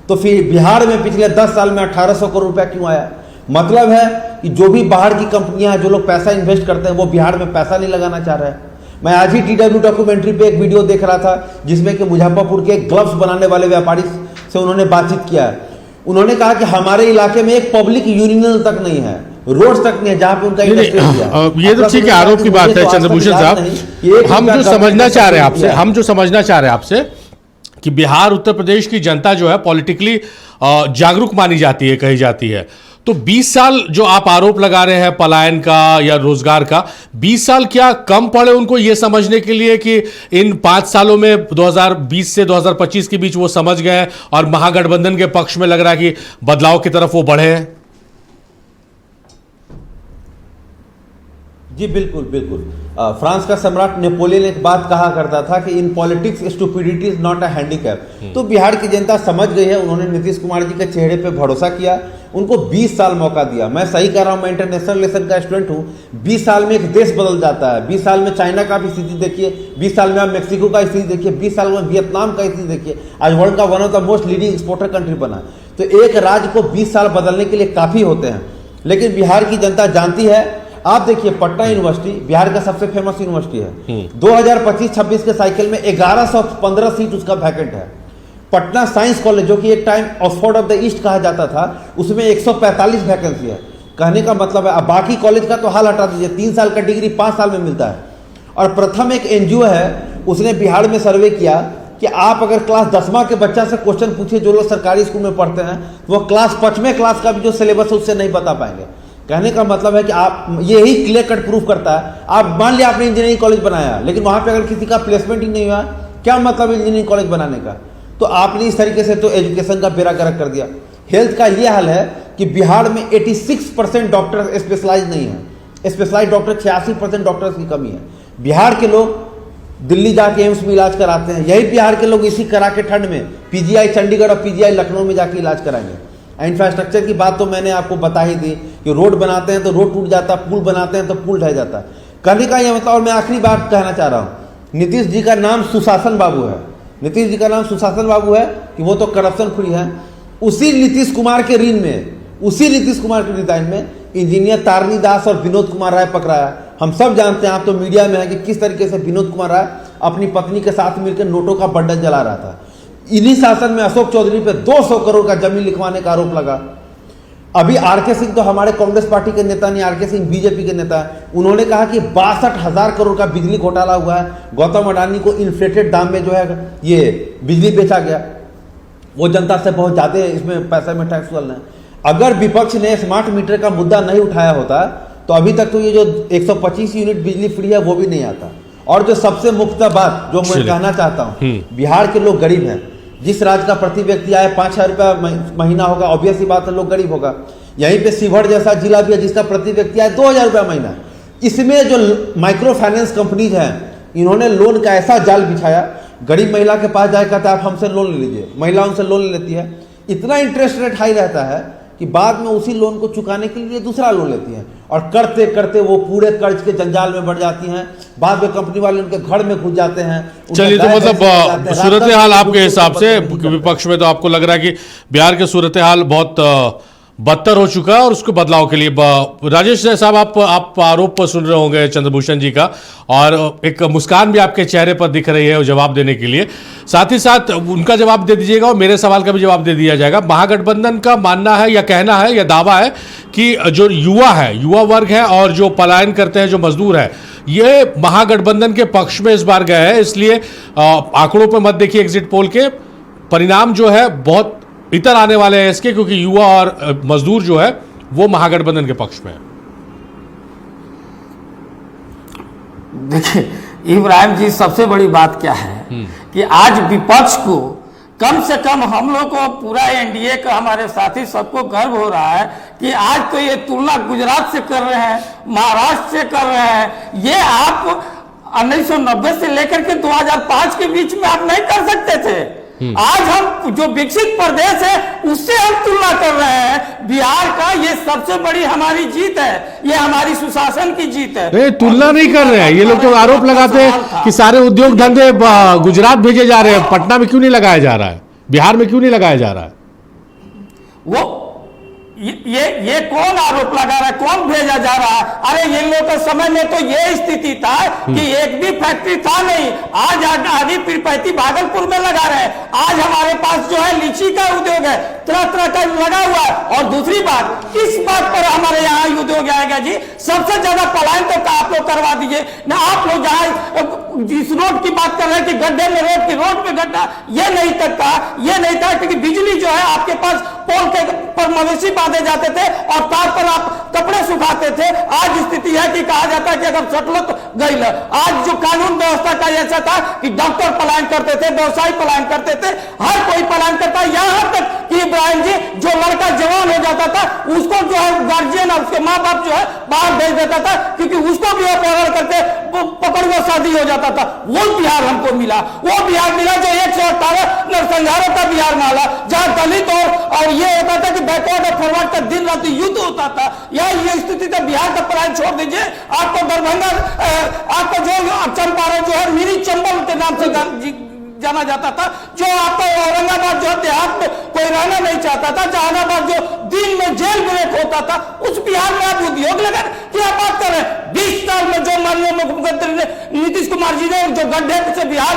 तो फिर बिहार में पिछले 10 साल में 1800 करोड़ रुपया क्यों आया? मतलब है कि जो भी बाहर की कंपनियां हैं, जो लोग पैसा इन्वेस्ट करते हैं, वो बिहार में पैसा नहीं लगाना चाह रहे हैं। मैं आज ही TW डॉक्यूमेंट्री पे एक वीडियो देख रहा था जिसमें कि मुजफ्फरपुर के ग्लव्स बनाने वाले व्यापारी से उन्होंने बातचीत किया है। उन्होंने कहा कि हमारे इलाके में एक पब्लिक यूरिनल तक नहीं है, रोड तक नहीं है जहां पे उनका इंडस्ट्री है। ये तो ठीक है, आरोप की बात है चंद्रभूषण साहब। हम जो समझना चाह रहे हैं आपसे कि बिहार उत्तर प्रदेश की जनता जो है पॉलिटिकली जागरूक मानी जाती है, कही जाती है, तो 20 साल जो आप आरोप लगा रहे हैं पलायन का या रोजगार का, 20 साल क्या कम पड़े उनको ये समझने के लिए कि इन 5 सालों में 2020 से 2025 के बीच वो समझ गए और महागठबंधन के पक्ष में लग रहा है कि बदलाव की तरफ वो बढ़े हैं? जी बिल्कुल बिल्कुल। फ्रांस का सम्राट नेपोलियन एक बात कहा करता था कि in politics stupidity is not a handicap. तो बिहार की जनता समझ गई है, उन्होंने नीतीश कुमार जी के चेहरे पे भरोसा किया, उनको 20 साल मौका दिया। मैं सही कह रहा हूं, मैं इंटरनेशनल रिलेशन का स्टूडेंट हूं। 20 साल में एक देश बदल जाता है। 20 साल में चाइना का भी स्थिति देखिए, 20 साल में आप मेक्सिको का स्थिति देखिए, 20 साल में वियतनाम का स्थिति देखिए, आज वर्ल्ड का one of the most leading exporter country बना। तो एक राज्य को 20 साल बदलने के लिए काफी होते हैं, लेकिन बिहार की जनता जानती है। आप देखिए, पटना यूनिवर्सिटी बिहार का सबसे फेमस यूनिवर्सिटी है। 2025-26 के साइकिल में 1115 सीट उसका वैकेंट है। पटना साइंस कॉलेज, जो कि एक time Oxford of the east कहा जाता था, उसमें 145 वैकेंसी है। कहने का मतलब है, अब बाकी कॉलेज का तो हाल हटा दीजिए, 3 साल का डिग्री 5 साल में मिलता है। और प्रथम एक एनजीओ है, उसने बिहार में सर्वे किया कि आप अगर क्लास 10वां के बच्चा से क्वेश्चन पूछिए, जो लोग सरकारी स्कूल में पढ़ते हैं, वो क्लास 5वें क्लास का भी जो सिलेबस है उससे नहीं बता पाएंगे। कहने का मतलब है कि आप, यही क्लियर कट प्रूफ करता है। आप मान लिया आपने इंजीनियरिंग कॉलेज बनाया, लेकिन वहां पे अगर किसी का प्लेसमेंट ही नहीं हुआ, क्या मतलब इंजीनियरिंग कॉलेज बनाने का? तो आपने इस तरीके से तो एजुकेशन का बेड़ा गर्क कर दिया। हेल्थ का ये हाल है कि बिहार में 86% डॉक्टर स्पेशलाइज नहीं है। स्पेशलाइज डॉक्टर 86% डॉक्टर्स की कमी है। बिहार के लोग दिल्ली जाके एम्स में इलाज कराते हैं, यही बिहार के लोग इसी करा के ठंड में पीजीआई चंडीगढ़ और पीजीआई लखनऊ में जाके इलाज कराएंगे। इंफ्रास्ट्रक्चर की बात तो मैंने आपको बता ही दी कि रोड बनाते हैं तो रोड टूट जाता है, पुल बनाते हैं तो पुल ढह जाता है। कहने का यह मतलब, और मैं आखिरी बात कहना चाह रहा हूँ, नीतीश जी का नाम सुशासन बाबू है। नीतीश जी का नाम सुशासन बाबू है कि वो तो करप्शन फ्री है। उसी नीतीश कुमार के ऋण में, उसी नीतीश कुमार के डिजाइन में इंजीनियर तारनी दास और विनोद कुमार राय पकड़ाया। हम सब जानते हैं, आप तो मीडिया में है, कि किस तरीके से विनोद कुमार राय अपनी पत्नी के साथ मिलकर नोटों का बंडल जला रहा था। इन्हीं शासन में अशोक चौधरी पे 200 करोड़ का जमीन लिखवाने का आरोप लगा। अभी आरके सिंह तो हमारे कांग्रेस पार्टी के नेता नहीं, आरके सिंह बीजेपी के नेता है। उन्होंने कहा कि 62,000 करोड़ का बिजली घोटाला हुआ है। गौतम अडानी को इन्फ्लेटेड दाम में जो है ये बिजली बेचा गया, वो जनता से बहुत ज्यादा इसमें पैसे में टैक्स वसूलना है। अगर विपक्ष ने स्मार्ट मीटर का मुद्दा नहीं उठाया होता तो अभी तक तो ये जो 125 यूनिट बिजली फ्री है वो भी नहीं आता। और जो सबसे मुख्य बात जो मैं कहना चाहता हूँ, बिहार के लोग गरीब हैं। जिस राज्य का प्रति व्यक्ति आय 5,000 रुपया महीना होगा, ऑब्वियस ही बात है, लोग गरीब होगा। यहीं पे शिवहर जैसा जिला भी है जिसका प्रति व्यक्ति आय 2,000 रुपया महीना। इसमें जो माइक्रो फाइनेंस कंपनीज हैं, इन्होंने लोन का ऐसा जाल बिछाया, गरीब महिला के पास जाए कहता है आप हमसे लोन ले लीजिए, महिला उनसे लोन ले लेती है। इतना इंटरेस्ट रेट हाई रहता है कि बाद में उसी लोन को चुकाने के लिए दूसरा लोन लेती हैं, और करते करते वो पूरे कर्ज के जंजाल में बढ़ जाती हैं। बाद में कंपनी वाले उनके घर में घुस जाते हैं। चलिए, तो मतलब सूरत हाल आपके हिसाब से विपक्ष में तो आपको लग रहा है कि बिहार के सूरत हाल बहुत बदतर हो चुका है और उसको बदलाव के लिए राजेश साहब आप आरोप पर सुन रहे होंगे चंद्रभूषण जी का, और एक मुस्कान भी आपके चेहरे पर दिख रही है जवाब देने के लिए। साथ ही साथ उनका जवाब दे दीजिएगा और मेरे सवाल का भी जवाब दे दिया जाएगा। महागठबंधन का मानना है या कहना है या दावा है कि जो युवा वर्ग है और जो पलायन करते हैं, जो मजदूर है, ये महागठबंधन के पक्ष में इस बार गए हैं। इसलिए आंकड़ों पर मत देखिए, एग्जिट पोल के परिणाम जो है बहुत इतर आने वाले हैं इसके, क्योंकि युवा और मजदूर जो है वो महागठबंधन के पक्ष में है। देखिए इब्राहिम जी, सबसे बड़ी बात क्या है कि आज विपक्ष को कम से कम हम लोग को, पूरा एनडीए का हमारे साथी सबको गर्व हो रहा है कि आज तो ये तुलना गुजरात से कर रहे हैं, महाराष्ट्र से कर रहे हैं। ये आप 1990 से लेकर के 2005 के बीच में आप नहीं कर सकते थे। आज हम जो विकसित प्रदेश है उससे हम तुलना कर रहे हैं। बिहार का ये सबसे बड़ी हमारी जीत है, ये हमारी सुशासन की जीत है। तुलना नहीं कर रहे हैं ये लोग, तो आरोप लगाते हैं कि सारे उद्योग धंधे गुजरात भेजे जा रहे हैं। पटना में क्यों नहीं लगाया जा रहा है, बिहार में क्यों नहीं लगाया जा रहा है? वो ये कौन आरोप लगा रहा है, कौन भेजा जा रहा है? अरे ये लोग के समय में तो ये स्थिति था कि एक भी फैक्ट्री था नहीं। आज आदि पीरपैती भागलपुर में लगा रहे हैं। आज हमारे पास जो है लीची का उद्योग है, तरह तरह का लगा हुआ है। और दूसरी बात, किस बात पर हमारे यहाँ उद्योग आएगा जी? सबसे ज्यादा पलायन तो आप लोग करवा दीजिए ना। आप लोग जहाँ जिस रोड की बात कर रहे हैं कि गड्ढे में रोड पे गड्ढा, ये नहीं था क्योंकि बिजली जो है आपके पास पोल के पर मवेशी बांधे जाते थे और तार पर आप कपड़े सुखाते थे। आज स्थिति है कि कहा जाता है कि अगर सटलो तो गई ल। आज जो कानून व्यवस्था का ऐसा था कि डॉक्टर पलायन करते थे, व्यवसायी पलायन करते थे, हर कोई पलायन करता है। यहाँ तक कि इब्राहिम जी, जो लड़का जवान हो जाता था उसको जो है गार्जियन और उसके माँ बाप जो है बाहर भेज देता था क्योंकि उसको भी अपहरण करके पकड़ हुआ शादी हो जाता था। वो बिहार हमको मिला, वो बिहार मिला जो 118 नरसंहारों का बिहार माला, जहां दलित और ये होता था कि बैकवर्ड और फॉरवर्ड का दिन रात युद्ध होता था। ये स्थिति था। बिहार का पलायन छोड़ दीजिए। आपको दरभंगा, आपको जो चंपारण जो है मिनी चंबल के नाम से जाना जाता था, जो आपका औरंगाबाद जो देहात में कोई रहना नहीं चाहता था, जहानाबाद जो दिन में जेल ब्रेक होता था, उस बिहार में आप उद्योग लगा क्या बात कर रहे हैं? 20 साल में जो माननीय मुख्यमंत्री ने नीतीश कुमार जी ने जो गड्ढे से बिहार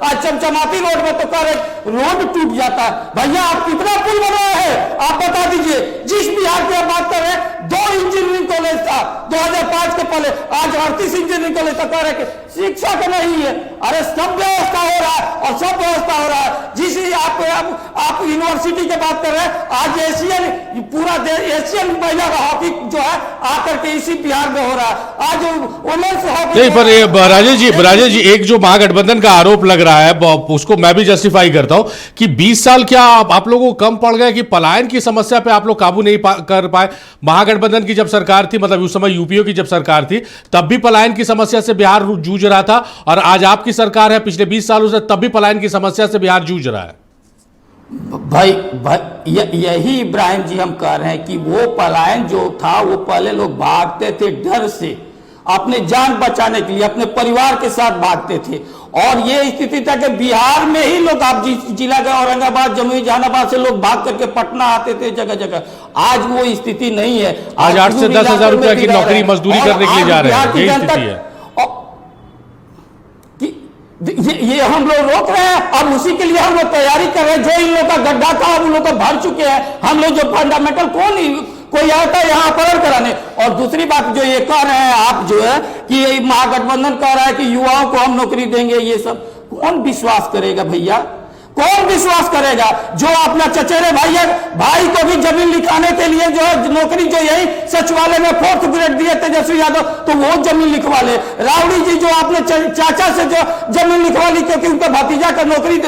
आज चमचमाती रोड में तो कह रहे रोड टूट जाता है। भैया आप कितना पुल बनाए हैं आप बता दीजिए। जिस बिहार की आप बात कर रहे हैं, 2 इंजीनियरिंग कॉलेज था 2005 के पहले, आज 38 इंजीनियरिंग कॉलेज तक कह रहे कि शिक्षा का नहीं है। अरे सब व्यवस्था हो रहा है और सब व्यवस्था हो रहा है। जिस आप यूनिवर्सिटी की बात कर रहे हैं, आज एशियन पूरा एशियन महिला हॉकी जो है आकर के इसी बिहार में हो रहा है। आज वुमेन्स हॉकी नहीं, पर ये राजेश जी एक जो महागठबंधन का आरोप लग रहा है उसको मैं भी जस्टिफाई करता हूं कि 20 साल क्या आप लोगों को कम पड़ गए कि पलायन की समस्या पे आप लोग काबू नहीं कर पाए? महागठबंधन की जब सरकार थी, मतलब उस समय यूपीओ की जब सरकार थी, तब भी पलायन की समस्या से बिहार जूझ रहा था, और आज आपकी सरकार है पिछले 20 सालों से, तब भी पलायन की समस्या से बिहार जूझ रहा है। भाई यही इब्राहिम जी हम कह रहे हैं कि वो पलायन जो था, वो पहले लोग भागते थे डर से, अपने जान बचाने के लिए अपने परिवार के साथ भागते थे। और ये स्थिति था कि बिहार में ही लोग, आप जिला के औरंगाबाद, जमुई, जहानाबाद से लोग भाग करके पटना आते थे जगह जगह। आज वो स्थिति नहीं है। आज 8 से 10 हजार रुपए की नौकरी मजदूरी करने के लिए जा रहे हैं। यही स्थिति है। ये हम लोग रोक रहे हैं, अब उसी के लिए हम लोग तैयारी कर रहे हैं। जो इन लोग का गड्ढा था अब उन लोग का भर चुके हैं। हम लोग जो फंडामेंटल कोई आता है यहाँ अपहरण कराने। और दूसरी बात जो ये कह रहे हैं आप जो है कि महागठबंधन कह रहा है कि युवाओं को हम नौकरी देंगे, ये सब कौन विश्वास करेगा भैया? कौन विश्वास करेगा? जो अपना चचेरे भाई को भी जमीन लिखाने के लिए जो है नौकरी, जो यही सचिवालय में 4th ग्रेड दिए तेजस्वी यादव, तो वो जमीन लिखवा ले। रावड़ी जी जो अपने चाचा से जो जमीन लिखवा ली क्योंकि उनका भतीजा का नौकरी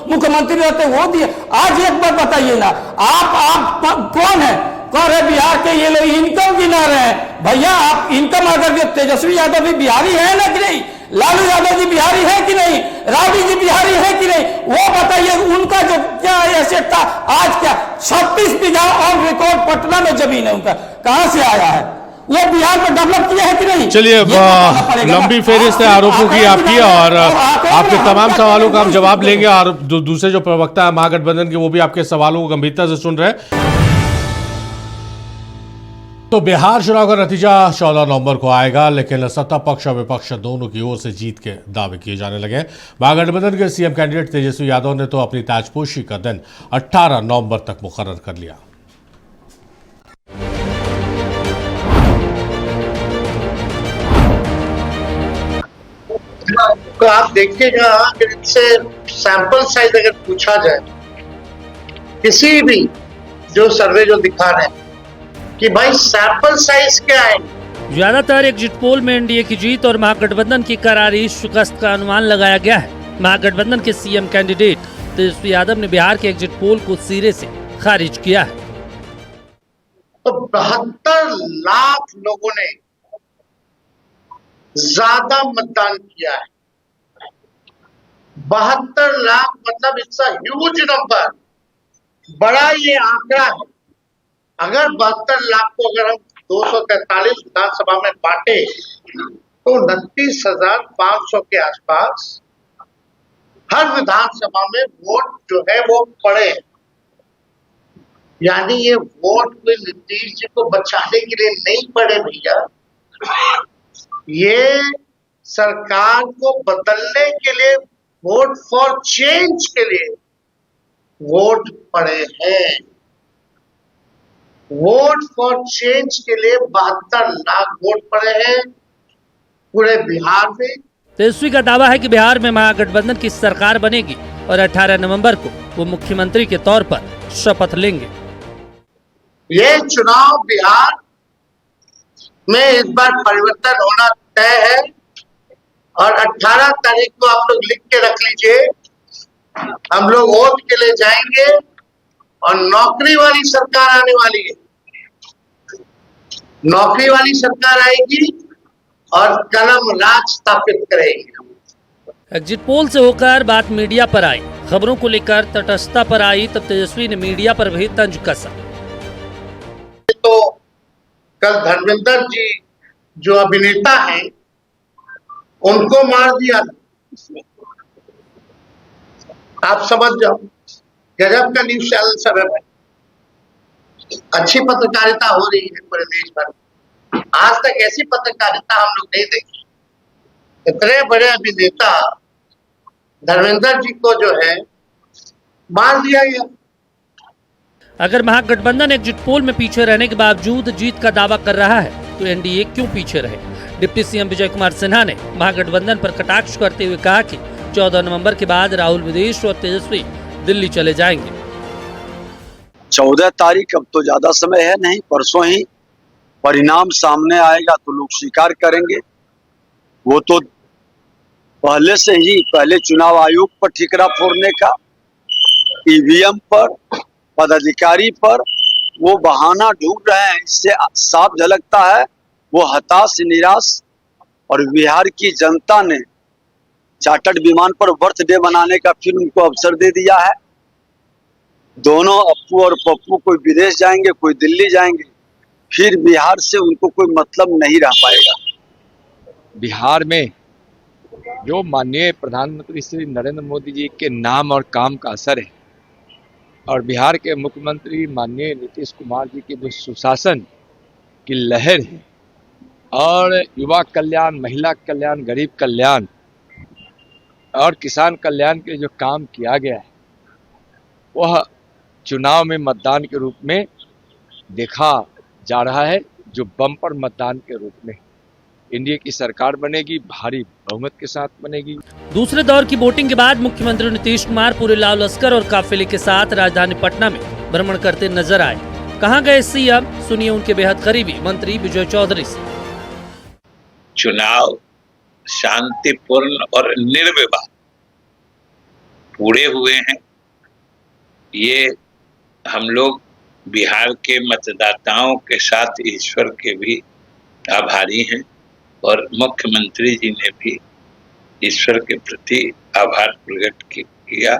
मुख्यमंत्री रहते वो दिए। आज एक बार बताइए ना, आप कौन है? कह रहे बिहार के ये लोग इनकम गिना रहे हैं। भैया आप इनकम, अगर तेजस्वी यादव भी बिहारी है ना कि नहीं, लालू यादव जी बिहारी है कि नहीं, राबड़ी जी बिहारी है कि नहीं, वो बताइए। उनका जो क्या एसेट था, आज क्या 36 बीघा ऑन रिकॉर्ड पटना में जमीन है उनका, कहां से आया है? वो बिहार में डेवलप किया है कि नहीं? चलिए, लंबी फेरिस्त है आरोपों की आपकी, और आपके तमाम सवालों का हम जवाब लेंगे। और दूसरे जो प्रवक्ता है महागठबंधन के, वो भी आपके सवालों को गंभीरता से सुन रहे हैं। तो बिहार चुनाव का नतीजा 14 नवंबर को आएगा, लेकिन सत्ता पक्ष और विपक्ष दोनों की ओर से जीत के दावे किए जाने लगे। महागठबंधन के सीएम कैंडिडेट तेजस्वी यादव ने तो अपनी ताजपोशी का दिन 18 नवंबर तक मुकर्रर कर लिया। तो आप देखिएगा अगर इनसे सैंपल साइज अगर पूछा जाए, किसी भी जो सर्वे जो दिखा रहे हैं कि भाई सैंपल साइज क्या है, ज्यादातर एग्जिट पोल में एनडीए की जीत और महागठबंधन की करारी शिकस्त का अनुमान लगाया गया है। महागठबंधन के सीएम कैंडिडेट तेजस्वी यादव ने बिहार के एग्जिट पोल को सिरे से खारिज किया है। तो 72 लाख लोगों ने ज्यादा मतदान किया है। 72 लाख मतलब इट्स अ ह्यूज नंबर, बड़ा ये आंकड़ा है। अगर 72 लाख को अगर हम 243 विधानसभा में बांटे तो 29,500 के आसपास हर विधानसभा में वोट जो है वो पड़े। यानी ये वोट कोई नीतीश जी को बचाने के लिए नहीं पड़े भैया, ये सरकार को बदलने के लिए, वोट फॉर चेंज के लिए वोट पड़े हैं। वोट फॉर चेंज के लिए 72 लाख वोट पड़े हैं पूरे बिहार में। तेजस्वी का दावा है कि बिहार में महागठबंधन की सरकार बनेगी और 18 नवंबर को वो मुख्यमंत्री के तौर पर शपथ लेंगे। ये चुनाव बिहार में इस बार परिवर्तन होना तय है और 18 तारीख को आप लोग लिख के रख लीजिए, हम लोग वोट के लिए जाएंगे और नौकरी वाली सरकार आने वाली है। नौकरी वाली सरकार आएगी और कलम राज स्थापित करेगी। एग्जिट पोल से होकर बात मीडिया पर आई, खबरों को लेकर तटस्थता पर आई, तब तेजस्वी ने मीडिया पर भी तंज कसा। तो कल धर्मेंद्र जी जो अभिनेता हैं उनको मार दिया, आप समझ जाओ, गजब का न्यूज चैनल सब है। अच्छी पत्रकारिता हो रही है पूरे देश भर में, आज तक ऐसी पत्रकारिता हम लोग नहीं देखी। इतने बड़े अभिनेता धर्मेंद्र जी को जो है मार दिया गया। अगर महागठबंधन एग्जिट पोल में पीछे रहने के बावजूद जीत का दावा कर रहा है तो एनडीए क्यों पीछे रहे? डिप्टी सीएम विजय कुमार सिन्हा ने महागठबंधन पर कटाक्ष करते हुए कहा कि 14 नवंबर के बाद राहुल विदेश और तेजस्वी दिल्ली चले जाएंगे। 14 तारीख अब तो ज्यादा समय है नहीं, परसों ही परिणाम सामने आएगा तो लोग स्वीकार करेंगे। वो तो पहले चुनाव आयोग पर ठिकरा फोड़ने का, ईवीएम पर, पदाधिकारी पर वो बहाना ढूंढ रहे हैं। इससे साफ झलकता है वो हताश निराश, और बिहार की जनता ने चार्टर्ड विमान पर बर्थडे मनाने का फिर उनको अवसर दे दिया है। दोनों अप्पू और पप्पू कोई विदेश जाएंगे, कोई दिल्ली जाएंगे, फिर बिहार से उनको कोई मतलब नहीं रह पाएगा। बिहार में जो माननीय प्रधानमंत्री श्री नरेंद्र मोदी जी के नाम और काम का असर है, और बिहार के मुख्यमंत्री माननीय नीतीश कुमार जी की जो सुशासन की लहर है, और युवा कल्याण, महिला कल्याण, गरीब कल्याण और किसान कल्याण के जो काम किया गया है, वह चुनाव में मतदान के रूप में देखा जा रहा है, जो बम्पर मतदान के रूप में एनडीए की सरकार बनेगी, भारी बहुमत के साथ बनेगी। दूसरे दौर की वोटिंग के बाद मुख्यमंत्री नीतीश कुमार पूरे लाल लश्कर और काफिले के साथ राजधानी पटना में भ्रमण करते नजर आए। कहां गए सीएम? सुनिए उनके बेहद करीबी मंत्री विजय चौधरी से। चुनाव शांतिपूर्ण और निर्विवाद पूरे हुए हैं, ये हम लोग बिहार के मतदाताओं के साथ ईश्वर के भी आभारी हैं, और मुख्यमंत्री जी ने भी ईश्वर के प्रति आभार प्रकट किया।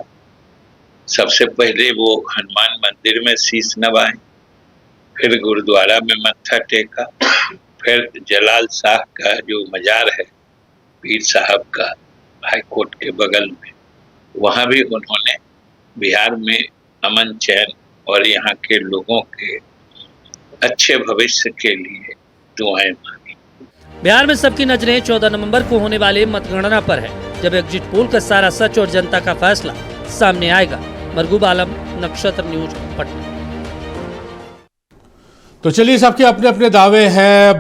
सबसे पहले वो हनुमान मंदिर में शीश नवाए, फिर गुरुद्वारा में मत्था टेका, फिर जलाल शाह का जो मजार है पीर साहब का हाई कोर्ट के बगल में, वहाँ भी उन्होंने बिहार में अमन चैन और यहाँ के लोगों के अच्छे भविष्य के लिए दुआएं मांगी। बिहार में सबकी नजरें 14 नवंबर को होने वाले मतगणना पर है, जब एग्जिट पोल का सारा सच और जनता का फैसला सामने आएगा। मरगूब आलम, नक्षत्र न्यूज, पटना। तो चलिए, सबके अपने अपने दावे हैं,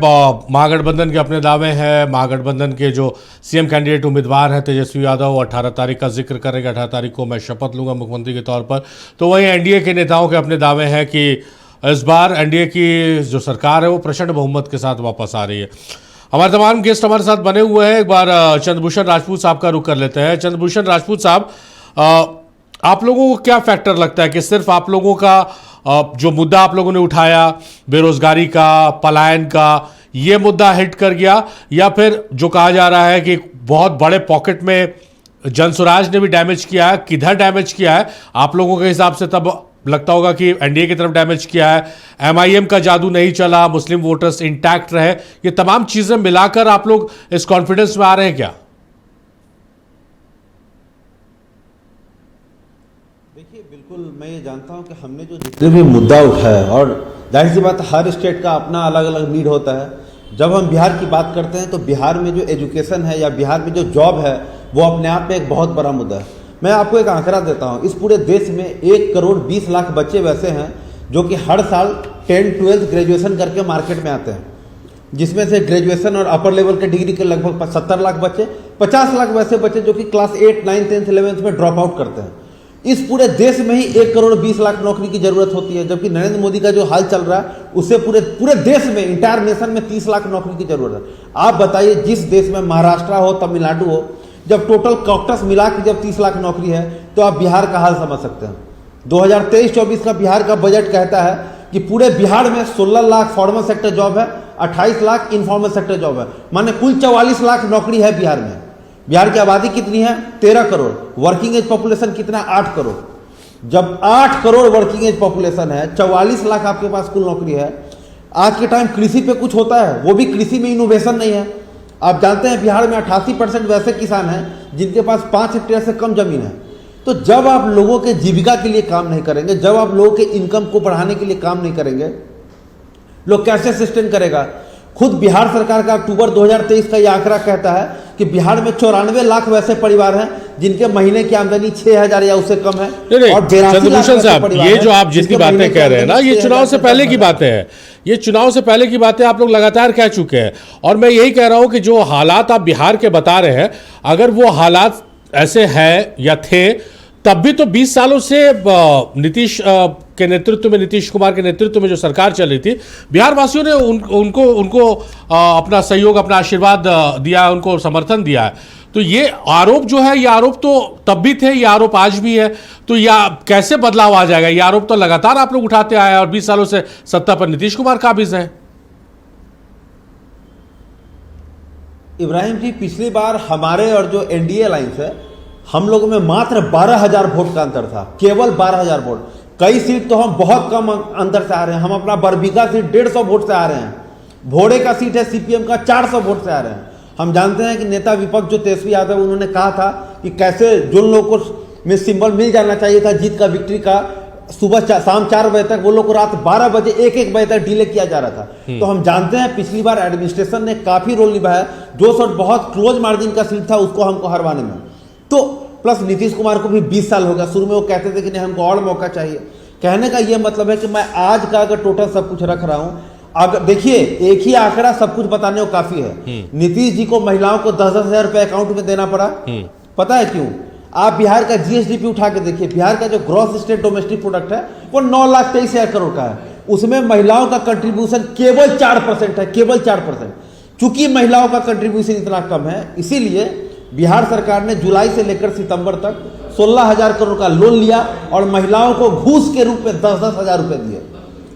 महागठबंधन के अपने दावे हैं। महागठबंधन के जो सीएम कैंडिडेट उम्मीदवार हैं तेजस्वी यादव, 18 तारीख का जिक्र करेंगे, 18 तारीख को मैं शपथ लूंगा मुख्यमंत्री के तौर पर। तो वहीं एनडीए के नेताओं के अपने दावे हैं कि इस बार एनडीए की जो सरकार है वो प्रचंड बहुमत के साथ वापस आ रही है। हमारे तमाम गेस्ट हमारे साथ बने हुए हैं। एक बार चंद्रभूषण राजपूत साहब का रुख कर लेते हैं। चंद्रभूषण राजपूत साहब, आप लोगों को क्या फैक्टर लगता है कि सिर्फ आप लोगों का जो मुद्दा आप लोगों ने उठाया, बेरोजगारी का, पलायन का, ये मुद्दा हिट कर गया, या फिर जो कहा जा रहा है कि बहुत बड़े पॉकेट में जनसुराज ने भी डैमेज किया है? किधर डैमेज किया है आप लोगों के हिसाब से? तब लगता होगा कि एनडीए की तरफ डैमेज किया है, एमआईएम का जादू नहीं चला, मुस्लिम वोटर्स इंटैक्ट रहे। ये तमाम चीजें मिलाकर आप लोग इस कॉन्फिडेंस में आ रहे हैं क्या? देखिए, बिल्कुल मैं ये जानता हूँ कि हमने जो जितने भी मुद्दा उठाया, और जाहिर सी बात हर स्टेट का अपना अलग अलग नीड होता है। जब हम बिहार की बात करते हैं तो बिहार में जो एजुकेशन है या बिहार में जो जॉब है वो अपने आप में एक बहुत बड़ा मुद्दा है। मैं आपको एक आंकड़ा देता हूँ, इस पूरे देश में 1 करोड़ 20 लाख बच्चे वैसे हैं जो कि हर साल 10, 12 ग्रेजुएशन करके मार्केट में आते हैं, जिसमें से ग्रेजुएशन और अपर लेवल के डिग्री के लगभग 70 लाख बच्चे, 50 लाख वैसे बच्चे जो कि क्लास 8, 9, 10, 11 में ड्रॉप आउट करते हैं। इस पूरे देश में ही 1 करोड़ 20 लाख नौकरी की जरूरत होती है, जबकि नरेंद्र मोदी का जो हाल चल रहा है उससे पूरे देश में, इंटायर नेशन में 30 लाख नौकरी की जरूरत है। आप बताइए, जिस देश में महाराष्ट्र हो, तमिलनाडु हो, जब टोटल कॉकटस मिला के जब 30 लाख नौकरी है तो आप बिहार का हाल समझ सकते हैं। 2023-24 का बिहार का बजट कहता है कि पूरे बिहार में 16 लाख फॉर्मल सेक्टर जॉब है, 28 लाख इनफॉर्मल सेक्टर जॉब है, माने कुल 44 लाख नौकरी है बिहार में। बिहार की आबादी कितनी है? 13 करोड़। वर्किंग एज पॉपुलेशन कितना? 8 करोड़। जब 8 करोड़ वर्किंग एज पॉपुलेशन है, 44 लाख आपके पास कुल नौकरी है, आज के टाइम कृषि पे कुछ होता है, वो भी कृषि में इनोवेशन नहीं है। आप जानते हैं बिहार में 88% वैसे किसान हैं जिनके पास 5 हेक्टेयर से कम जमीन है। तो जब आप लोगों के जीविका के लिए काम नहीं करेंगे, जब आप लोगों के इनकम को बढ़ाने के लिए काम नहीं करेंगे, लोग कैसे सस्टेन करेगा? खुद बिहार सरकार का अक्टूबर 2023 का यह आंकड़ा कहता है कि बिहार में 94 लाख वैसे परिवार हैं जिनके महीने की आमदनी 6,000 या उससे कम है। और चंद्रभूषण साहब, ये जो आप जितनी बातें कह रहे हैं ना, ये चुनाव से पहले की बातें हैं, ये चुनाव से पहले की बातें आप लोग लगातार कह चुके हैं। और मैं यही कह रहा हूं कि जो हालात आप बिहार के बता रहे हैं, अगर वो हालात ऐसे हैं या थे, तब भी तो 20 सालों से नीतीश के नेतृत्व में, नीतीश कुमार के नेतृत्व में जो सरकार चल रही थी, बिहार वासियों ने उनको अपना सहयोग, अपना आशीर्वाद दिया, उनको समर्थन दिया है। तो ये आरोप जो है, ये आरोप तो तब भी थे, ये आरोप आज भी है। तो यह कैसे बदलाव आ जाएगा? ये आरोप तो लगातार आप लोग उठाते आए हैं और 20 सालों से सत्ता पर नीतीश कुमार काबिज है। इब्राहिम जी, पिछली बार हमारे और जो एनडीए अलायंस है, हम लोगों में मात्र 12,000 वोट का अंतर था, केवल 12,000 वोट। कई सीट तो हम बहुत कम अंतर से आ रहे हैं। हम अपना बरबीघा सीट 150 वोट से आ रहे हैं। भोड़े का सीट है सीपीएम का, 400 वोट से आ रहे हैं। हम जानते हैं कि नेता विपक्ष जो तेजस्वी यादव, उन्होंने कहा था कि कैसे जो लोगों को में सिंबल मिल जाना चाहिए था जीत का, विक्ट्री का, सुबह शाम 4 बजे तक, वो लोग को रात 12 बजे 1-1 बजे तक डिले किया जा रहा था। तो हम जानते हैं पिछली बार एडमिनिस्ट्रेशन ने काफी रोल निभाया। जो सर बहुत क्लोज मार्जिन का सीट था उसको हमको हरवाने में। तो प्लस नीतीश कुमार को भी 20 साल हो गया। शुरू में वो कहते थे कि नहीं, हमको और मौका चाहिए। कहने का ये मतलब है कि मैं आज का अगर टोटल सब कुछ रख रहा हूं, अगर देखिए, एक ही आंकड़ा सब कुछ बताने को काफी है। नीतीश जी को महिलाओं को 10-10 हजार रुपए अकाउंट में देना पड़ा। पता है क्यों? आप बिहार का जीएसडीपी उठा के देखिए, बिहार का जो ग्रॉस स्टेट डोमेस्टिक प्रोडक्ट है वो 9,23,000 करोड़ का है। उसमें महिलाओं का कंट्रीब्यूशन केवल 4% है, केवल 4%। चूंकि महिलाओं का कंट्रीब्यूशन इतना कम है, इसीलिए बिहार सरकार ने जुलाई से लेकर सितंबर तक 16,000 करोड़ का लोन लिया और महिलाओं को घूस के रूप में 10-10 हजार रुपए दिए।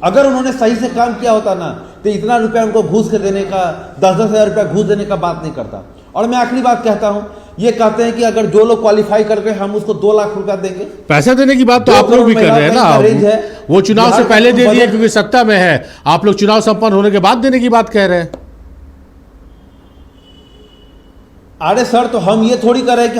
अगर उन्होंने सही से काम किया होता ना, तो इतना रुपया उनको घूस के देने का, 10-10 हजार रुपया घूस देने का बात नहीं करता। और मैं आखिरी बात कहता हूं, ये कहते हैं कि अगर जो लोग क्वालिफाई कर गए हम उसको 2 लाख रुपया देंगे। पैसा देने की बात तो आप लोग भी कर रहे हैं ना, वो चुनाव से पहले दे दिए क्योंकि सत्ता में है। आप लोग चुनाव संपन्न होने के बाद देने की बात कह रहे हैं। अरे सर, तो हम ये थोड़ी कर रहे हैं कि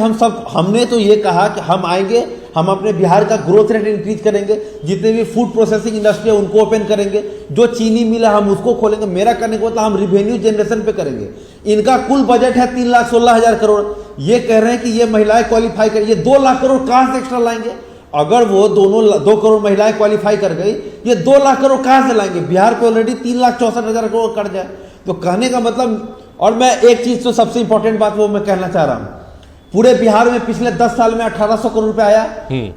हमने तो ये कहा कि हम आएंगे, हम अपने बिहार का ग्रोथ रेट इंक्रीज करेंगे, जितने भी फूड प्रोसेसिंग इंडस्ट्री है उनको ओपन करेंगे, जो चीनी मिल है हम उसको खोलेंगे। मेरा करने का मतलब हम रिवेन्यू जनरेशन पे करेंगे। इनका कुल बजट है 3,16,000 करोड़। ये कह रहे हैं कि ये महिलाएं क्वालिफाई कर, ये 2 लाख करोड़ कहां से एक्स्ट्रा लाएंगे? अगर वो 2 करोड़ महिलाएं क्वालिफाई कर गई, ये 2 लाख करोड़ कहां से लाएंगे? बिहार पे ऑलरेडी 3,64,000 करोड़ कर्ज है। तो कहने का मतलब, और मैं एक चीज तो सबसे इंपॉर्टेंट बात वो मैं कहना चाह रहा हूं, पूरे बिहार में पिछले 10 साल में 1,800 करोड़ रुपए आया।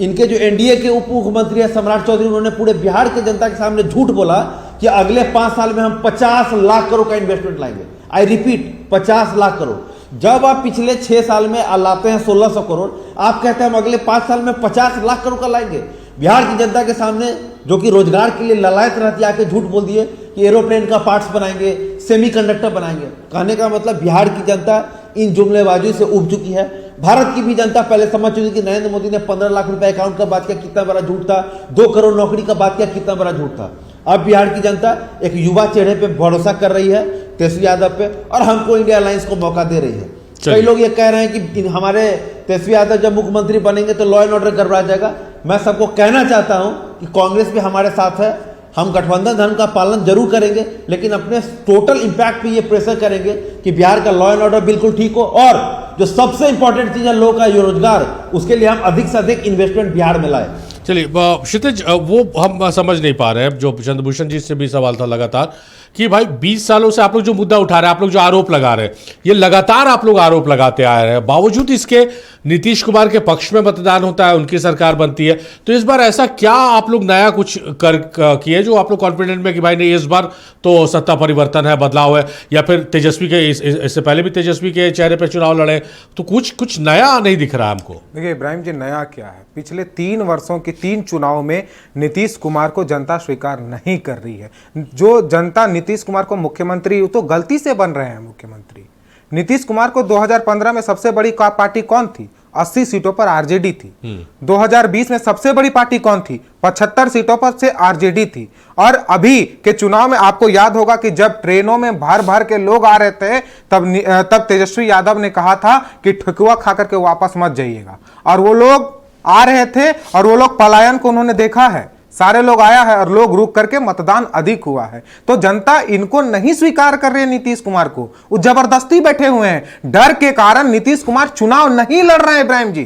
इनके जो एनडीए के उप मुख्यमंत्री है सम्राट चौधरी, उन्होंने पूरे बिहार के जनता के सामने झूठ बोला कि अगले 5 साल में हम 50 लाख करोड़ का इन्वेस्टमेंट लाएंगे। I repeat, 50 lakh crore. जब आप पिछले 6 साल में लाते हैं 1,600 करोड़, आप कहते हैं हम अगले 5 साल में 50 लाख करोड़ का लाएंगे। बिहार की जनता के सामने, जो कि रोजगार के लिए ललायत रहती, आके झूठ बोल दिए कि एरोप्लेन का पार्ट्स बनाएंगे, सेमीकंडक्टर बनाएंगे। कहने का मतलब बिहार की जनता इन जुमलेबाजी से उब चुकी है। भारत की भी जनता पहले समझ चुकी कि नरेंद्र मोदी ने 15 लाख रुपए अकाउंट का बात किया, कितना बड़ा झूठ था। 2 करोड़ नौकरी का बात किया, कितना बड़ा झूठ था। अब बिहार की जनता एक युवा चेहरे पे भरोसा कर रही है, तेजस्वी यादव पे, और हमको इंडिया अलायंस को मौका दे रही है। कई लोग ये कह रहे हैं कि हमारे तेजस्वी यादव जब मुख्यमंत्री बनेंगे तो लॉ एंड ऑर्डर गड़बड़ा जाएगा। मैं सबको कहना चाहता हूं कि कांग्रेस भी हमारे साथ है, हम गठबंधन धर्म का पालन जरूर करेंगे, लेकिन अपने टोटल इंपैक्ट पे ये प्रेशर करेंगे कि बिहार का लॉ एंड ऑर्डर बिल्कुल ठीक हो, और जो सबसे इंपॉर्टेंट चीज है लोगों का रोजगार, उसके लिए हम अधिक से अधिक इन्वेस्टमेंट बिहार में लाए। चलिए क्षितिज, वो हम समझ नहीं पा रहे हैं, जो चंद्रभूषण जी से भी सवाल था लगातार कि भाई 20 सालों से आप लोग जो मुद्दा उठा रहे हैं, आप लोग जो आरोप लगा रहे हैं, ये लगातार आप लोग आरोप लगाते आ रहे हैं, बावजूद इसके नीतीश कुमार के पक्ष में मतदान होता है, उनकी सरकार बनती है। तो इस बार ऐसा क्या आप लोग नया कुछ किए जो आप लोग कॉन्फिडेंट में कि भाई नहीं इस बार तो सत्ता परिवर्तन है, बदलाव है, या फिर तेजस्वी के इससे पहले भी तेजस्वी के चेहरे पर चुनाव लड़े, तो कुछ नया नहीं दिख रहा हमको। देखिए इब्राहिम जी, नया क्या है, पिछले 3 वर्षों की 3 चुनाव में नीतीश कुमार को जनता स्वीकार नहीं कर रही है। जो जनता नीतीश कुमार को मुख्यमंत्री, तो गलती से बन रहे हैं मुख्यमंत्री। नीतीश कुमार को 2015 में सबसे बड़ी पार्टी कौन थी? 80 सीटों पर आरजेडी थी। 2020 में सबसे बड़ी पार्टी कौन थी? 75 सीटों पर से आरजेडी थी। और अभी के चुनाव में आपको याद होगा कि जब ट्रेनों में भर भर के लोग आ रहे थे, तब तेजस्वी यादव ने कहा था कि ठकुआ खा करके वापस मत जाइएगा, और वो लोग आ रहे थे और वो लोग पलायन को उन्होंने देखा है, सारे लोग आया है और लोग रुक करके मतदान अधिक हुआ है। तो जनता इनको नहीं स्वीकार कर रही है नीतीश कुमार को, वो जबरदस्ती बैठे हुए हैं। डर के कारण नीतीश कुमार चुनाव नहीं लड़ रहे हैं इब्राहिम जी,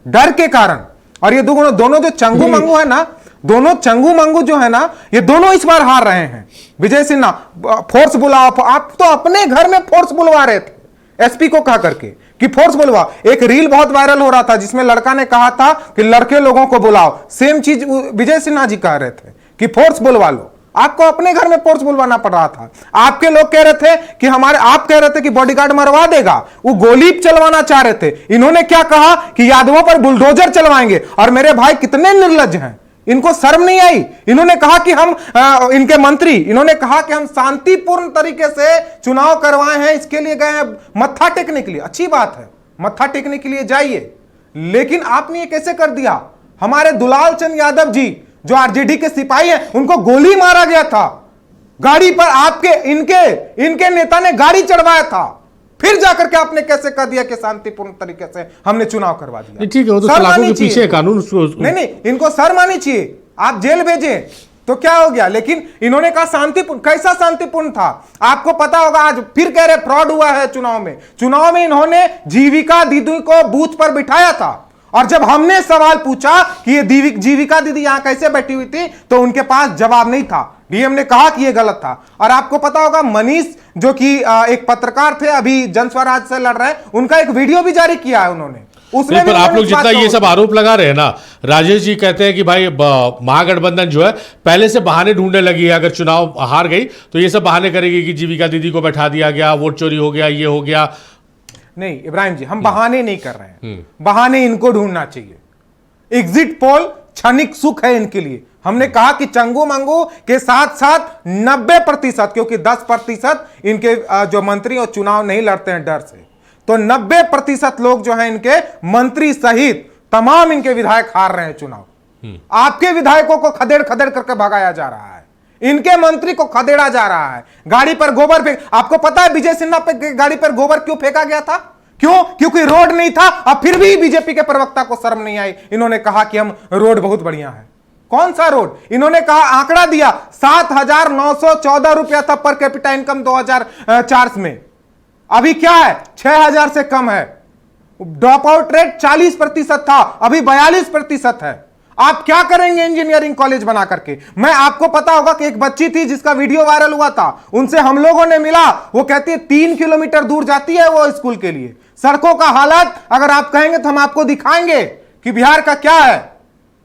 डर के कारण। और ये दोनों जो चंगू मंगू है ना, दोनों चंगू मंगू जो है ना, ये दोनों इस बार हार रहे हैं। विजय सिन्हा फोर्स बुलाओ, आप तो अपने घर में फोर्स बुलवा रहे थे एसपी को कहा करके कि फोर्स बुलवा। एक रील बहुत वायरल हो रहा था जिसमें लड़का ने कहा था कि लड़के लोगों को बुलाओ, सेम चीज विजय सिन्हा जी कह रहे थे कि फोर्स बुलवा लो। आपको अपने घर में फोर्स बुलवाना पड़ रहा था। आपके लोग कह रहे थे कि आप कह रहे थे कि बॉडीगार्ड मरवा देगा, वो गोली चलवाना चाह रहे थे। इन्होंने क्या कहा कि यादवों पर बुलडोजर चलवाएंगे। और मेरे भाई कितने निर्लज्ज हैं, इनको शर्म नहीं आई। इन्होंने कहा कि हम इनके मंत्री, इन्होंने कहा कि हम शांतिपूर्ण तरीके से चुनाव करवाए हैं, इसके लिए गए हैं मत्था टेकने के लिए। अच्छी बात है, मत्था टेकने के लिए जाइए, लेकिन आपने ये कैसे कर दिया? हमारे दुलाल चंद यादव जी जो आरजेडी के सिपाही हैं, उनको गोली मारा गया था गाड़ी पर। आपके इनके नेता ने गाड़ी चढ़वाया था, फिर जाकर के आपने कैसे कर दिया कि शांतिपूर्ण तरीके से हमने चुनाव करवा दिया। ठीक है, वो तो सलाखों के पीछे कानून नहीं, इनको शर्म आनी चाहिए। आप जेल भेजे तो क्या हो गया, लेकिन इन्होंने कहा शांतिपूर्ण। कैसा शांतिपूर्ण था? आपको पता होगा, आज फिर कह रहे फ्रॉड हुआ है चुनाव में इन्होंने जीविका दीदी को बूथ पर बिठाया था। और जब हमने सवाल पूछा कि ये जीविका दीदी यहां कैसे बैठी हुई थी, तो उनके पास जवाब नहीं था। डीएम ने कहा कि ये गलत था। और आपको पता होगा मनीष जो कि एक पत्रकार थे, अभी जनस्वराज से लड़ रहे हैं, उनका एक वीडियो भी जारी किया है उन्होंने। उसमें पर आप लोग जितना ये सब आरोप लगा रहे हैं ना, राजेश जी कहते हैं कि भाई महागठबंधन जो है पहले से बहाने ढूंढने लगी है। अगर चुनाव हार गई तो ये सब बहाने करेगी कि जीविका दीदी को बैठा दिया गया, वोट चोरी हो गया, ये हो गया। नहीं इब्राहिम जी, हम बहाने नहीं कर रहे हैं, बहाने इनको ढूंढना चाहिए। एग्जिट पोल क्षणिक सुख है इनके लिए। हमने कहा कि चंगू मंगू के साथ साथ 90%, क्योंकि 10% इनके जो मंत्री और चुनाव नहीं लड़ते हैं डर से, तो 90% लोग जो हैं इनके मंत्री सहित तमाम इनके विधायक हार रहे हैं चुनाव। आपके विधायकों को खदेड़ खदेड़ करके भगाया जा रहा है, इनके मंत्री को खदेड़ा जा रहा है। गाड़ी पर गोबर फेंक, आपको पता है विजय सिन्हा पे गाड़ी पर गोबर क्यों फेंका गया था? क्यों? क्योंकि रोड नहीं था। अब फिर भी बीजेपी के प्रवक्ता को शर्म नहीं आई, इन्होंने कहा कि हम रोड बहुत बढ़िया है। कौन सा रोड? इन्होंने कहा, आंकड़ा दिया 7,914 रुपया था पर कैपिटा इनकम 2004 में। अभी क्या है? 6,000 से कम है। ड्रॉप आउट रेट 40% था, अभी 42% है। आप क्या करेंगे इंजीनियरिंग कॉलेज बना करके? मैं आपको पता होगा कि एक बच्ची थी जिसका वीडियो वायरल हुआ था, उनसे हम लोगों ने मिला। वो कहती है 3 किलोमीटर दूर जाती है वो स्कूल के लिए। सड़कों का हालात अगर आप कहेंगे तो हम आपको दिखाएंगे कि बिहार का क्या है,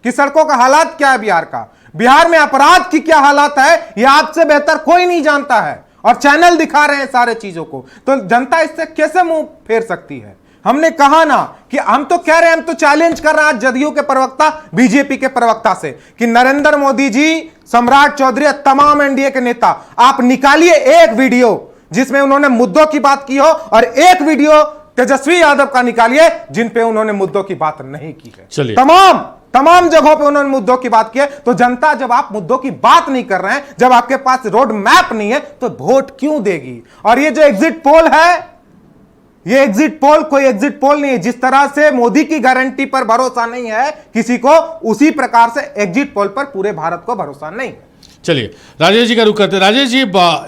कि सड़कों का हालात क्या है बिहार का। बिहार में अपराध की क्या हालात है, यह आपसे बेहतर कोई नहीं जानता है। और चैनल दिखा रहे हैं सारे चीजों को, तो जनता इससे कैसे मुंह फेर सकती है? हमने कहा ना कि हम तो कह रहे हैं, हम तो चैलेंज कर रहे हैं जदयू के प्रवक्ता, बीजेपी के प्रवक्ता से कि नरेंद्र मोदी जी, सम्राट चौधरी, तमाम एनडीए के नेता, आप निकालिए एक वीडियो जिसमें उन्होंने मुद्दों की बात की हो, और एक वीडियो तेजस्वी यादव का निकालिए जिन पे उन्होंने मुद्दों की बात नहीं की है। तमाम जगहों पे उन्होंने मुद्दों की बात की है। तो जनता, जब आप मुद्दों की बात नहीं कर रहे हैं, जब आपके पास रोड मैप नहीं है, तो वोट क्यों देगी? और ये जो एग्जिट पोल है, ये एग्जिट पोल कोई एग्जिट पोल नहीं है। जिस तरह से मोदी की गारंटी पर भरोसा नहीं है किसी को, उसी प्रकार से एग्जिट पोल पर पूरे भारत को भरोसा नहीं है। चलिए राजेश जी का रुख करते हैं। राजेश जी,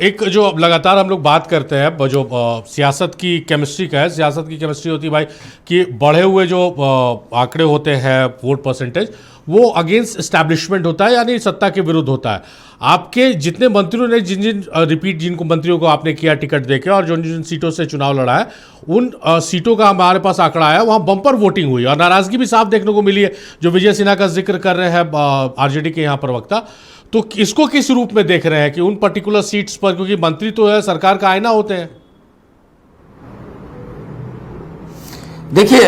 एक जो लगातार हम लोग बात करते हैं जो सियासत की केमिस्ट्री का है, सियासत की केमिस्ट्री होती है भाई कि बढ़े हुए जो आंकड़े होते हैं वोट परसेंटेज, वो अगेंस्ट एस्टैब्लिशमेंट होता है, यानी सत्ता के विरुद्ध होता है। आपके जितने मंत्रियों ने जिनको मंत्रियों को आपने किया टिकट देके और जिन सीटों से चुनाव लड़ा है, उन सीटों का हमारे पास आंकड़ा आया, वहाँ बम्पर वोटिंग हुई और नाराजगी भी साफ देखने को मिली है, जो विजय सिन्हा का जिक्र कर रहे हैं आरजेडी के यहाँ प्रवक्ता। तो इसको किस रूप में देख रहे हैं कि उन पर्टिकुलर सीट्स पर, क्योंकि मंत्री तो है सरकार का आईना होते हैं। देखिए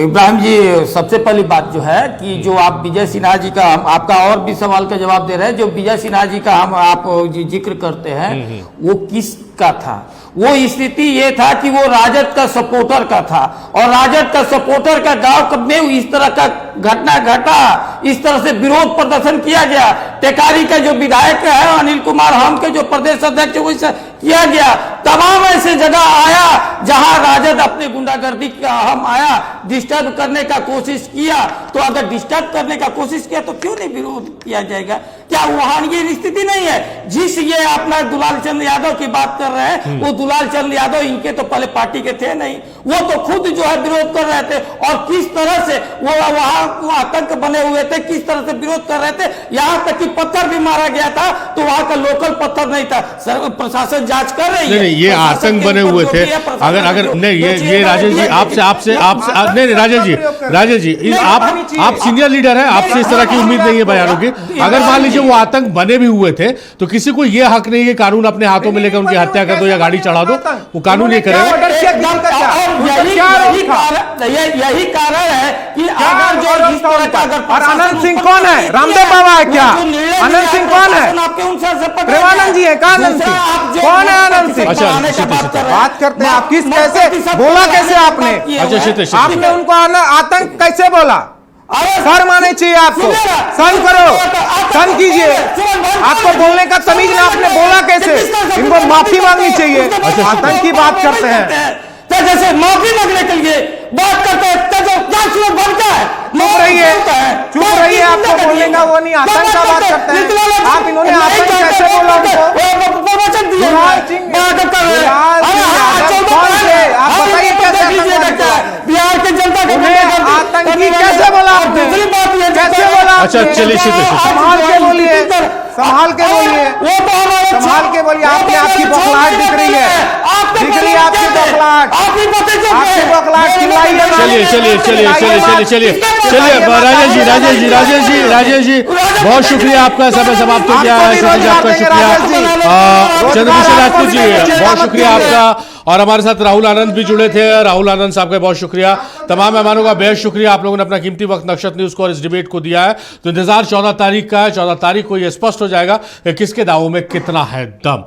इब्राहिम जी, सबसे पहली बात जो है कि जो आप विजय सिन्हा जी का, आपका और भी सवाल का जवाब दे रहे हैं, जो विजय सिन्हा जी का आप जिक्र करते हैं वो किसका था? वो स्थिति ये था कि वो राजद का सपोर्टर का था और राजद का सपोर्टर का गांव में इस तरह का घटना घटा, इस तरह से विरोध प्रदर्शन किया गया। टेकारी का जो विधायक है अनिल कुमार हम के जो प्रदेश अध्यक्ष वो किया गया। तमाम ऐसे जगह आया जहां राजद अपने गुंडागर्दी का हम आया, डिस्टर्ब करने का कोशिश किया। तो अगर डिस्टर्ब करने का कोशिश किया तो क्यों नहीं विरोध किया जाएगा? क्या वहां ये स्थिति नहीं है? जिस ये अपना दुलाल चंद यादव की बात कर रहे हैं, वो दुलाल चंद यादव इनके तो पहले पार्टी के थे नहीं, वो तो खुद जो है विरोध कर रहे थे और किस तरह से वो वहां आतंक बने हुए थे, किस तरह से विरोध कर रहे थे। यहाँ तक कि पत्थर भी मारा गया था तो वहां का लोकल पत्थर नहीं था। प्रशासन जांच कर रही है। नहीं, ये आतंक बने हुए थे। अगर नहीं, ये राजेश जी आपसे नहीं राजेश जी आप सीनियर लीडर हैं, आपसे इस तरह की उम्मीद नहीं है बयानों की। अगर मान लीजिए वो आतंक बने भी हुए थे तो किसी को ये हक नहीं है कानून अपने हाथों में लेकर उनकी हत्या कर दो या गाड़ी चढ़ा दो, वो कानून ये करेगा। यही कारण है कि अगर जो इस तरह का अगर आनंद सिंह कौन है? रामदेव बाबा है क्या? आनंद सिंह कौन है? प्रेमानंद जी है? आनंद सिंह कौन है? आनंद सिंह बात करते हैं आप, किस कैसे बोला, कैसे आपने आपने उनको आतंक कैसे बोला? शर्म आनी चाहिए आपको, शर्म करो, शर्म कीजिए। आपको बोलने का तमीज ना, आपने बोला कैसे? इनको माफी मांगनी चाहिए। आतंक की बात करते हैं जैसे माफी मांगने के लिए बात करते हैं, बनता है। चुप रहिए, आपको बोलने का वो नहीं, आतंक का बात करते हैं आप। इन्होंने आतंक कैसे बोला उनको? आप बताइए कैसे बिहार के जनता को आतंकी कैसे बोला आपने? कैसे बोला? अच्छा चलिए, संभाल के बोलिए, संभाल के बोलिए, संभाल के बोलिए। आपने आपकी बौखलाहट दिख रही है, दिख रही है आपकी बौखलाहट, आपकी बौखलाहट चिल्लाइए। चलिए राजेश जी बहुत शुक्रिया, आपका समय समाप्त हो गया है। आपका शुक्रिया चंद्रभूषण राजपूत जी, बहुत शुक्रिया आपका। और हमारे साथ राहुल आनंद भी जुड़े थे। राहुल आनंद साहब का बहुत शुक्रिया। तमाम मेहमानों का बेहद शुक्रिया, आप लोगों ने अपना कीमती वक्त नक्षत्र न्यूज को और इस डिबेट को दिया है। तो इंतजार 14 तारीख का है। 14 तारीख को यह स्पष्ट हो जाएगा कि किसके दावों में कितना है दम।